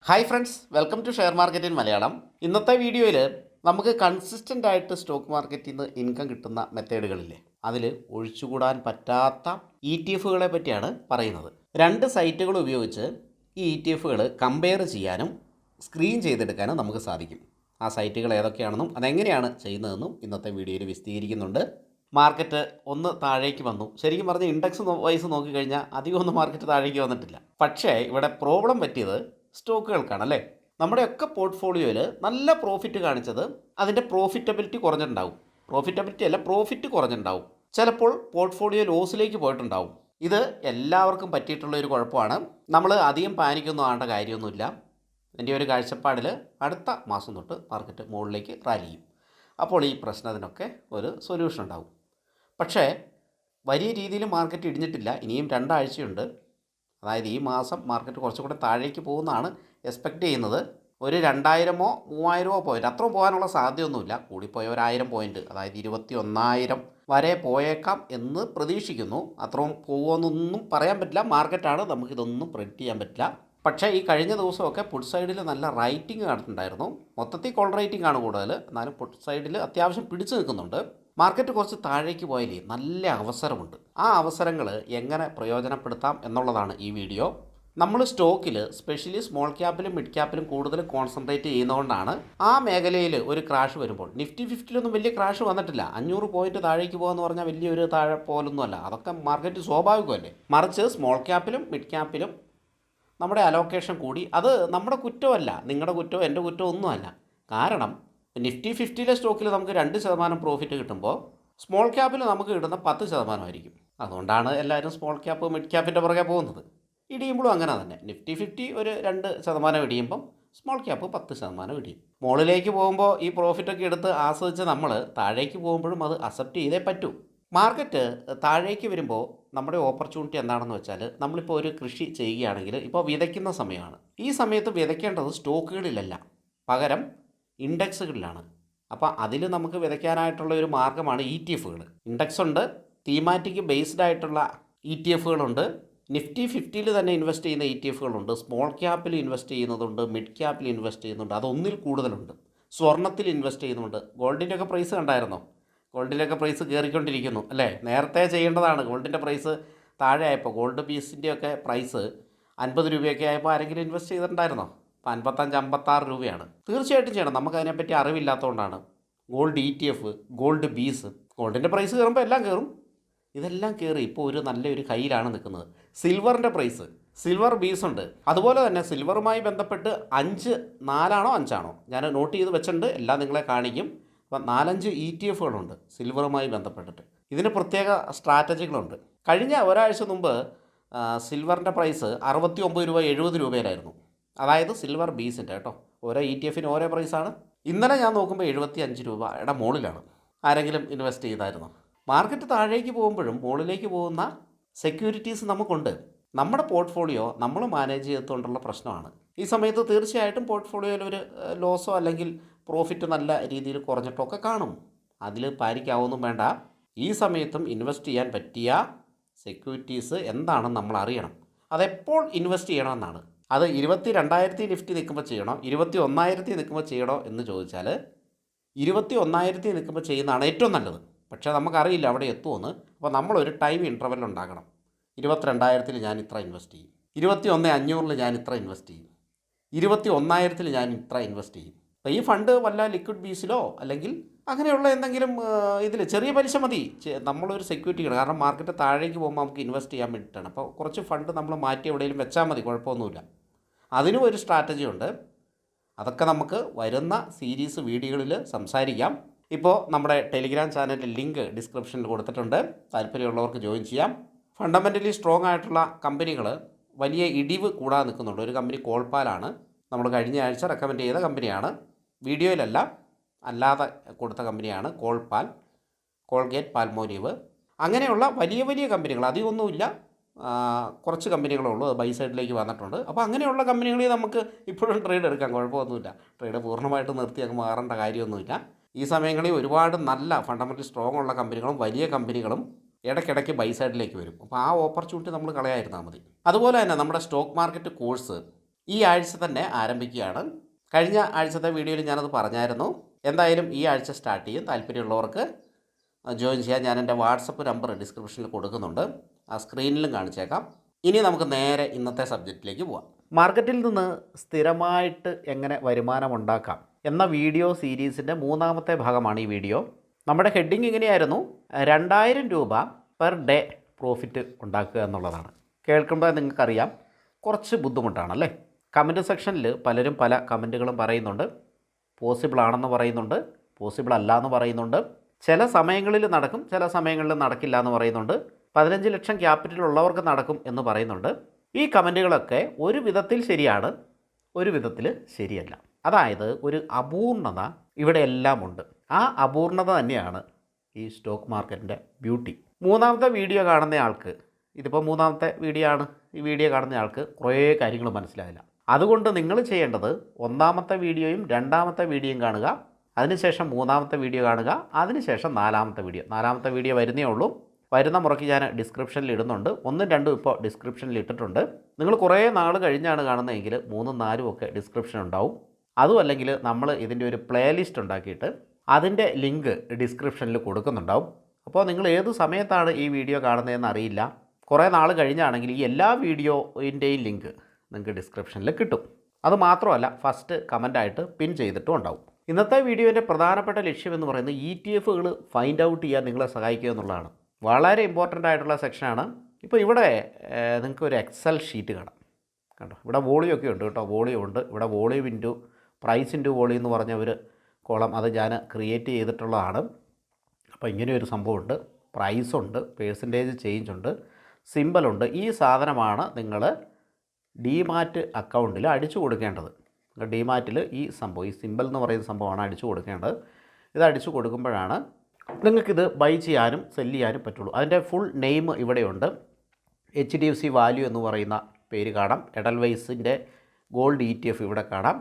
Hi friends, welcome to share market in Malayalam. ഇന്നത്തെ വീഡിയോയിൽ നമുക്ക് കൺസിസ്റ്റൻ്റ് ആയിട്ട് സ്റ്റോക്ക് മാർക്കറ്റിൽ നിന്ന് ഇൻകം കിട്ടുന്ന മെത്തേഡുകളില്ലേ, അതിൽ ഒഴിച്ചുകൂടാൻ പറ്റാത്ത ഇ ടി എഫുകളെ പറ്റിയാണ് പറയുന്നത്. രണ്ട് സൈറ്റുകൾ ഉപയോഗിച്ച് ഈ ഇ ടി എഫുകൾ കമ്പയർ ചെയ്യാനും സ്ക്രീൻ ചെയ്തെടുക്കാനും നമുക്ക് സാധിക്കും. ആ സൈറ്റുകൾ ഏതൊക്കെയാണെന്നും അതെങ്ങനെയാണ് ചെയ്യുന്നതെന്നും ഇന്നത്തെ വീഡിയോയിൽ വിശദീകരിക്കുന്നുണ്ട്. മാർക്കറ്റ് ഒന്ന് താഴേക്ക് വന്നു. ശരിക്കും പറഞ്ഞാൽ ഇൻഡെക്സ് വൈസ് നോക്കിക്കഴിഞ്ഞാൽ അധികമൊന്നും മാർക്കറ്റ് താഴേക്ക് വന്നിട്ടില്ല. പക്ഷേ ഇവിടെ പ്രോബ്ലം പറ്റിയത് സ്റ്റോക്കുകൾക്കാണല്ലേ. നമ്മുടെയൊക്കെ പോർട്ട്ഫോളിയോയിൽ നല്ല പ്രോഫിറ്റ് കാണിച്ചത് അതിൻ്റെ പ്രോഫിറ്റബിലിറ്റി കുറഞ്ഞിട്ടുണ്ടാവും. പ്രോഫിറ്റബിലിറ്റി അല്ല, പ്രോഫിറ്റ് കുറഞ്ഞിട്ടുണ്ടാവും. ചിലപ്പോൾ പോർട്ട്ഫോളിയോ ലോസിലേക്ക് പോയിട്ടുണ്ടാവും. ഇത് എല്ലാവർക്കും പറ്റിയിട്ടുള്ള ഒരു കുഴപ്പമാണ്. നമ്മൾ അധികം പാനിക്കൊന്നും ആവേണ്ട കാര്യമൊന്നുമില്ല. എൻ്റെ ഒരു കാഴ്ചപ്പാടിൽ അടുത്ത മാസം തൊട്ട് മാർക്കറ്റ് മുകളിലേക്ക് റാലി ചെയ്യും. അപ്പോൾ ഈ പ്രശ്നത്തിനൊക്കെ ഒരു സൊല്യൂഷൻ ഉണ്ടാവും. പക്ഷേ വലിയ രീതിയിൽ മാർക്കറ്റ് ഇടിഞ്ഞിട്ടില്ല. ഇനിയും രണ്ടാഴ്ചയുണ്ട്. അതായത് ഈ മാസം മാർക്കറ്റ് കുറച്ചുകൂടെ താഴേക്ക് പോകുന്നതാണ് എക്സ്പെക്റ്റ് ചെയ്യുന്നത്. ഒരു 2000-ഓ 3000-ഓ പോയിൻ്റ് അത്രയും പോകാനുള്ള സാധ്യതയൊന്നുമില്ല. കൂടിപ്പോയ 1000 പോയിൻ്റ്, അതായത് 21,000 വരെ പോയേക്കാം എന്ന് പ്രതീക്ഷിക്കുന്നു. അത്രയും പോകുമെന്നൊന്നും പറയാൻ പറ്റില്ല. മാർക്കറ്റാണ്, നമുക്കിതൊന്നും പ്രെഡിക്റ്റ് ചെയ്യാൻ പറ്റില്ല. പക്ഷേ ഈ കഴിഞ്ഞ ദിവസമൊക്കെ പുട്ട് സൈഡിൽ നല്ല റൈറ്റിംഗ് കണ്ടിട്ടുണ്ടായിരുന്നു. മൊത്തത്തിൽ കോൾ റൈറ്റിംഗ് ആണ് കൂടുതൽ, എന്നാലും പുട്ട് സൈഡിൽ അത്യാവശ്യം പിടിച്ചു നിൽക്കുന്നുണ്ട്. മാർക്കറ്റ് കുറച്ച് താഴേക്ക് പോയാലേ നല്ല അവസരമുണ്ട്. ആ അവസരങ്ങൾ എങ്ങനെ പ്രയോജനപ്പെടുത്താം എന്നുള്ളതാണ് ഈ വീഡിയോ. നമ്മൾ സ്റ്റോക്കിൽ സ്പെഷ്യലി സ്മോൾ ക്യാപ്പിലും മിഡ് ക്യാപ്പിലും കൂടുതൽ കോൺസെൻട്രേറ്റ് ചെയ്യുന്നതുകൊണ്ടാണ് ആ മേഖലയിൽ ഒരു ക്രാഷ് വരുമ്പോൾ, നിഫ്റ്റി 50-ലൊന്നും വലിയ ക്രാഷ് വന്നിട്ടില്ല. 500 പോയിൻറ്റ് താഴേക്ക് പോകുകയെന്ന് പറഞ്ഞാൽ വലിയൊരു താഴെ പോലൊന്നുമല്ല. അതൊക്കെ മാർക്കറ്റ് സ്വാഭാവികമല്ലേ. മറിച്ച് സ്മോൾ ക്യാപ്പിലും മിഡ് ക്യാപ്പിലും നമ്മുടെ അലോക്കേഷൻ കൂടി. അത് നമ്മുടെ കുറ്റമല്ല, നിങ്ങളുടെ കുറ്റമോ എൻ്റെ കുറ്റമോ ഒന്നുമല്ല. കാരണം നിഫ്റ്റി 50-ലെ സ്റ്റോക്കിൽ നമുക്ക് 2% പ്രോഫിറ്റ് കിട്ടുമ്പോൾ സ്മോൾ ക്യാപ്പിൽ നമുക്ക് കിട്ടുന്ന 10% ആയിരിക്കും. അതുകൊണ്ടാണ് എല്ലാവരും സ്മോൾ ക്യാപ്പ് മിഡ് ക്യാപ്പിൻ്റെ പുറകെ പോകുന്നത്. ഇടിയുമ്പോഴും അങ്ങനെ തന്നെ. നിഫ്റ്റി 50 ഒരു 2% ഇടിയുമ്പം സ്മോൾ ക്യാപ്പ് 10% ഇടിയും. മുകളിലേക്ക് പോകുമ്പോൾ ഈ പ്രോഫിറ്റൊക്കെ എടുത്ത് ആസ്വദിച്ച് നമ്മൾ താഴേക്ക് പോകുമ്പോഴും അത് അക്സെപ്റ്റ് ചെയ്തേ പറ്റൂ. മാർക്കറ്റ് താഴേക്ക് വരുമ്പോൾ നമ്മുടെ ഓപ്പർച്യൂണിറ്റി എന്താണെന്ന് വെച്ചാൽ, നമ്മളിപ്പോൾ ഒരു കൃഷി ചെയ്യുകയാണെങ്കിൽ ഇപ്പോൾ വിതയ്ക്കുന്ന സമയമാണ്. ഈ സമയത്ത് വിതയ്ക്കേണ്ടത് സ്റ്റോക്കുകളിലല്ല, പകരം ഇൻഡെക്സുകളിലാണ്. അപ്പോൾ അതിൽ നമുക്ക് വിതയ്ക്കാനായിട്ടുള്ള ഒരു മാർഗ്ഗമാണ് ഇ ടി എഫുകൾ. ഇൻഡെക്സ് ഉണ്ട്, തീമാറ്റിക് ബേസ്ഡ് ആയിട്ടുള്ള ഇ ടി എഫുകളുണ്ട്. നിഫ്റ്റി 50-ൽ തന്നെ ഇൻവെസ്റ്റ് ചെയ്യുന്ന ഇ ടി എഫുകളുണ്ട്. സ്മോൾ ക്യാപ്പിൽ ഇൻവെസ്റ്റ് ചെയ്യുന്നതുണ്ട്, മിഡ് ക്യാപ്പിൽ ഇൻവെസ്റ്റ് ചെയ്യുന്നുണ്ട്. അതൊന്നിൽ കൂടുതലുണ്ട്. സ്വർണ്ണത്തിൽ ഇൻവെസ്റ്റ് ചെയ്യുന്നുണ്ട്. ഗോൾഡിൻ്റെയൊക്കെ പ്രൈസ് കണ്ടായിരുന്നോ? ഗോൾഡിൻ്റെയൊക്കെ പ്രൈസ് കയറിക്കൊണ്ടിരിക്കുന്നു അല്ലേ. നേരത്തെ ചെയ്യേണ്ടതാണ്. ഗോൾഡിൻ്റെ പ്രൈസ് താഴെ ആയപ്പോൾ, ഗോൾഡ് പീസിൻ്റെയൊക്കെ പ്രൈസ് 50 രൂപയൊക്കെ ആയപ്പോൾ ആരെങ്കിലും ഇൻവെസ്റ്റ് ചെയ്തിട്ടുണ്ടായിരുന്നോ? ഇപ്പോൾ 55-56 രൂപയാണ്. തീർച്ചയായിട്ടും ചെയ്യണം. നമുക്കതിനെപ്പറ്റി അറിവില്ലാത്തതുകൊണ്ടാണ്. Gold E T F, gold bees, ഗോൾഡിൻ്റെ പ്രൈസ് കയറുമ്പോൾ എല്ലാം കയറും. ഇതെല്ലാം കയറി ഇപ്പോൾ ഒരു നല്ലൊരു കയ്യിലാണ് നിൽക്കുന്നത്. സിൽവറിൻ്റെ പ്രൈസ്, സിൽവർ ബീസ് ഉണ്ട്. അതുപോലെ തന്നെ സിൽവറുമായി ബന്ധപ്പെട്ട് 4 5 ഞാൻ നോട്ട് ചെയ്ത് വെച്ചിട്ടുണ്ട്. എല്ലാം നിങ്ങളെ കാണിക്കും. അപ്പം 4-5 ഇ ടി എഫുകളുണ്ട് സിൽവറുമായി ബന്ധപ്പെട്ടിട്ട്. ഇതിന് പ്രത്യേക സ്ട്രാറ്റജികളുണ്ട്. കഴിഞ്ഞ ഒരാഴ്ച മുമ്പ് സിൽവറിൻ്റെ പ്രൈസ് 69 രൂപ 70 രൂപയിലായിരുന്നു. അതായത് സിൽവർ ബീസിൻ്റെ കേട്ടോ. ഓരോ ഇ ടി എഫിന് ഓരോ പ്രൈസാണ്. ഇന്നലെ ഞാൻ നോക്കുമ്പോൾ 75 രൂപയുടെ മുകളിലാണ്. ആരെങ്കിലും ഇൻവെസ്റ്റ് ചെയ്തായിരുന്നു? മാർക്കറ്റ് താഴേക്ക് പോകുമ്പോഴും മുകളിലേക്ക് പോകുന്ന സെക്യൂരിറ്റീസ് നമുക്കുണ്ട്. നമ്മുടെ പോർട്ട്ഫോളിയോ നമ്മൾ മാനേജ് ചെയ്തുകൊണ്ടുള്ള പ്രശ്നമാണ്. ഈ സമയത്ത് തീർച്ചയായിട്ടും പോർട്ട്ഫോളിയോയിൽ ഒരു ലോസോ അല്ലെങ്കിൽ പ്രോഫിറ്റ് നല്ല രീതിയിൽ കുറഞ്ഞിട്ടൊക്കെ കാണും. അതിൽ പാനിക്കാവൊന്നും വേണ്ട. ഈ സമയത്തും ഇൻവെസ്റ്റ് ചെയ്യാൻ പറ്റിയ സെക്യൂരിറ്റീസ് എന്താണെന്ന് നമ്മൾ അറിയണം. അതെപ്പോൾ ഇൻവെസ്റ്റ് ചെയ്യണമെന്നാണ്. അത് 22,000 നിഫ്റ്റി നിൽക്കുമ്പോൾ ചെയ്യണോ, 21,000 നിൽക്കുമ്പോൾ ചെയ്യണോ എന്ന് ചോദിച്ചാൽ 21,000 നിൽക്കുമ്പോൾ ചെയ്യുന്നതാണ് ഏറ്റവും നല്ലത്. പക്ഷേ നമുക്കറിയില്ല അവിടെ എത്തുമെന്ന്. അപ്പോൾ നമ്മളൊരു ടൈം ഇൻ്റർവെൽ ഉണ്ടാക്കണം. 22,000 ഞാൻ ഇത്ര ഇൻവെസ്റ്റ് ചെയ്യും, 21,500 ഞാൻ ഇത്ര ഇൻവെസ്റ്റ് ചെയ്യും, 21,000 ഞാൻ ഇത്ര ഇൻവെസ്റ്റ് ചെയ്യും. അപ്പോൾ ഈ ഫണ്ട് വല്ല ലിക്വിഡ് ബീസിലോ അല്ലെങ്കിൽ അങ്ങനെയുള്ള എന്തെങ്കിലും ഇതിൽ ചെറിയ പലിശ മതി. നമ്മളൊരു സെക്യൂരിറ്റി ആണ്. കാരണം മാർക്കറ്റ് താഴേക്ക് പോകുമ്പോൾ നമുക്ക് ഇൻവെസ്റ്റ് ചെയ്യാൻ വേണ്ടിയിട്ടാണ്. അപ്പോൾ കുറച്ച് ഫണ്ട് നമ്മൾ മാറ്റി എവിടെയെങ്കിലും വെച്ചാൽ മതി, കുഴപ്പമൊന്നുമില്ല. അതിനും ഒരു സ്ട്രാറ്റജി ഉണ്ട്. അതൊക്കെ നമുക്ക് വരുന്ന സീരീസ് വീഡിയോകളിൽ സംസാരിക്കാം. ഇപ്പോൾ നമ്മുടെ ടെലിഗ്രാം ചാനലിൽ ലിങ്ക് ഡിസ്ക്രിപ്ഷനിൽ കൊടുത്തിട്ടുണ്ട്. താല്പര്യമുള്ളവർക്ക് ജോയിൻ ചെയ്യാം. ഫണ്ടമെൻ്റലി സ്ട്രോങ് ആയിട്ടുള്ള കമ്പനികൾ വലിയ ഇടിവ് കൂടാതെ നിൽക്കുന്നുണ്ട്. ഒരു കമ്പനി കോൾപാലാണ്, നമ്മൾ കഴിഞ്ഞ ആഴ്ച റെക്കമെൻഡ് ചെയ്ത കമ്പനിയാണ്. വീഡിയോയിലല്ല, അല്ലാതെ കൊടുത്ത കമ്പനിയാണ് കോൾപാൽ, കോൾഗേറ്റ് പാൽമോലീവ്. അങ്ങനെയുള്ള വലിയ വലിയ കമ്പനികൾ, അധികമൊന്നുമില്ല, കുറച്ച് കമ്പനികളേ ഉള്ളൂ. അത് ബൈ സൈഡിലേക്ക് വന്നിട്ടുണ്ട്. അപ്പോൾ അങ്ങനെയുള്ള കമ്പനികളിൽ നമുക്ക് ഇപ്പോഴും ട്രേഡ് എടുക്കാം, കുഴപ്പമൊന്നുമില്ല. ട്രേഡ് പൂർണ്ണമായിട്ട് നിർത്തി അങ്ങ് മാറേണ്ട കാര്യമൊന്നുമില്ല. ഈ സമയങ്ങളിൽ ഒരുപാട് നല്ല ഫണ്ടമെൻ്റലി സ്ട്രോങ് ഉള്ള കമ്പനികളും വലിയ കമ്പനികളും ഇടയ്ക്കിടയ്ക്ക് ബൈ സൈഡിലേക്ക് വരും. അപ്പോൾ ആ ഓപ്പർച്യൂണിറ്റി നമ്മൾ കളയാതിരുന്നാൽ മതി. അതുപോലെ തന്നെ നമ്മുടെ സ്റ്റോക്ക് മാർക്കറ്റ് കോഴ്സ് ഈ ആഴ്ച തന്നെ ആരംഭിക്കുകയാണ്. കഴിഞ്ഞ ആഴ്ചത്തെ വീഡിയോയിൽ ഞാനത് പറഞ്ഞായിരുന്നു. എന്തായാലും ഈ ആഴ്ച സ്റ്റാർട്ട് ചെയ്യും. താല്പര്യമുള്ളവർക്ക് ജോയിൻ ചെയ്യാൻ ഞാൻ എൻ്റെ വാട്സപ്പ് നമ്പർ ഡിസ്ക്രിപ്ഷനിൽ കൊടുക്കുന്നുണ്ട്. ആ സ്ക്രീനിലും കാണിച്ചേക്കാം. ഇനി നമുക്ക് നേരെ ഇന്നത്തെ സബ്ജക്റ്റിലേക്ക് പോവാം. മാർക്കറ്റിൽ നിന്ന് സ്ഥിരമായിട്ട് എങ്ങനെ വരുമാനമുണ്ടാക്കാം എന്ന വീഡിയോ സീരീസിൻ്റെ 3ാമത്തെ ഭാഗമാണ് ഈ വീഡിയോ. നമ്മുടെ ഹെഡിങ് ഇങ്ങനെയായിരുന്നു, 2000 രൂപ പെർ ഡേ പ്രോഫിറ്റ് ഉണ്ടാക്കുക എന്നുള്ളതാണ്. കേൾക്കുമ്പോൾ നിങ്ങൾക്കറിയാം കുറച്ച് ബുദ്ധിമുട്ടാണല്ലേ. കമൻറ്റ് സെക്ഷനിൽ പലരും പല കമൻറ്റുകളും പറയുന്നുണ്ട്. പോസിബിൾ ആണെന്ന് പറയുന്നുണ്ട്, പോസിബിൾ അല്ല എന്ന് പറയുന്നുണ്ട്. ചില സമയങ്ങളിൽ നടക്കും, ചില സമയങ്ങളിൽ നടക്കില്ല എന്ന് പറയുന്നുണ്ട്. 15 ലക്ഷം ക്യാപിറ്റൽ ഉള്ളവർക്ക് നടക്കും എന്ന് പറയുന്നുണ്ട്. ഈ കമൻറ്റുകളൊക്കെ ഒരു വിധത്തിൽ ശരിയാണ്, ഒരു വിധത്തിൽ ശരിയല്ല. അതായത് ഒരു അപൂർണത ഇവിടെ എല്ലാം ഉണ്ട്. ആ അപൂർണത തന്നെയാണ് ഈ സ്റ്റോക്ക് മാർക്കറ്റിൻ്റെ ബ്യൂട്ടി. 3ാമത്തെ വീഡിയോ കാണുന്ന ആൾക്ക്, ഇതിപ്പോൾ 3ാമത്തെ വീഡിയോ ആണ്, ഈ വീഡിയോ കാണുന്ന ആൾക്ക് കുറേ കാര്യങ്ങൾ മനസ്സിലായില്ല. അതുകൊണ്ട് നിങ്ങൾ ചെയ്യേണ്ടത് 1ാമത്തെ വീഡിയോയും 2ാമത്തെ വീഡിയോയും കാണുക, അതിനുശേഷം 3ാമത്തെ വീഡിയോ കാണുക, അതിനുശേഷം 4ാമത്തെ വീഡിയോ വരുന്നേ ഉള്ളൂ. വരുന്ന മുറയ്ക്ക് ഞാൻ ഡിസ്ക്രിപ്ഷനിൽ ഇടുന്നുണ്ട്. 1ഉം 2ഉം ഇപ്പോൾ ഡിസ്ക്രിപ്ഷനിൽ ഇട്ടിട്ടുണ്ട്. നിങ്ങൾ കുറേ നാൾ കഴിഞ്ഞാണ് കാണുന്നതെങ്കിൽ 3ഉം 4ഉം ഒക്കെ ഡിസ്ക്രിപ്ഷൻ ഉണ്ടാവും. അതും അല്ലെങ്കിൽ നമ്മൾ ഇതിൻ്റെ ഒരു പ്ലേലിസ്റ്റ് ഉണ്ടാക്കിയിട്ട് അതിൻ്റെ ലിങ്ക് ഡിസ്ക്രിപ്ഷനിൽ കൊടുക്കുന്നുണ്ടാവും. അപ്പോൾ നിങ്ങൾ ഏത് സമയത്താണ് ഈ വീഡിയോ കാണുന്നതെന്ന് അറിയില്ല. കുറേ നാൾ കഴിഞ്ഞാണെങ്കിൽ ഈ എല്ലാ വീഡിയോയിൻ്റെയും ലിങ്ക് നിങ്ങൾക്ക് ഡിസ്ക്രിപ്ഷനിൽ കിട്ടും. അത് മാത്രമല്ല ഫസ്റ്റ് കമൻ്റായിട്ട് പിൻ ചെയ്തിട്ടും ഉണ്ടാവും. ഇന്നത്തെ വീഡിയോൻ്റെ പ്രധാനപ്പെട്ട ലക്ഷ്യം എന്ന് പറയുന്നത് ETF-കൾ ഫൈൻഡ് ഔട്ട് ചെയ്യാൻ നിങ്ങളെ സഹായിക്കുക എന്നുള്ളതാണ്. വളരെ ഇമ്പോർട്ടൻ്റ് ആയിട്ടുള്ള സെക്ഷനാണ്. ഇപ്പോൾ ഇവിടെ നിങ്ങൾക്ക് ഒരു എക്സൽ ഷീറ്റ് കാണാം, കണ്ടോ. ഇവിടെ വോളിയം ഒക്കെ ഉണ്ട് കേട്ടോ, വോളിയം ഉണ്ട്. ഇവിടെ volume into price into volume എന്ന് പറഞ്ഞ ഒരു കോളം അത് ഞാൻ ക്രിയേറ്റ് ചെയ്തിട്ടുള്ളതാണ്. അപ്പോൾ ഇങ്ങനെയൊരു സംഭവമുണ്ട്. പ്രൈസുണ്ട്, പേഴ്സൻറ്റേജ് ചേഞ്ച് ഉണ്ട്, സിമ്പലുണ്ട്. ഈ സാധനമാണ് നിങ്ങൾ ഡിമാറ്റ് അക്കൗണ്ടിൽ അടിച്ചു കൊടുക്കേണ്ടത്. ഡിമാറ്റിൽ ഈ സംഭവം, ഈ സിമ്പൽ എന്ന് പറയുന്ന സംഭവമാണ് അടിച്ചു കൊടുക്കേണ്ടത്. ഇത് അടിച്ചു കൊടുക്കുമ്പോഴാണ് നിങ്ങൾക്കിത് ബൈ ചെയ്യാനും സെല് ചെയ്യാനും പറ്റുള്ളൂ. അതിൻ്റെ ഫുൾ നെയിം ഇവിടെയുണ്ട്. HDFC വാല്യൂ എന്ന് പറയുന്ന പേര് കാണാം. എഡൽവൈസിൻ്റെ ഗോൾഡ് ETF ഇവിടെ കാണാം.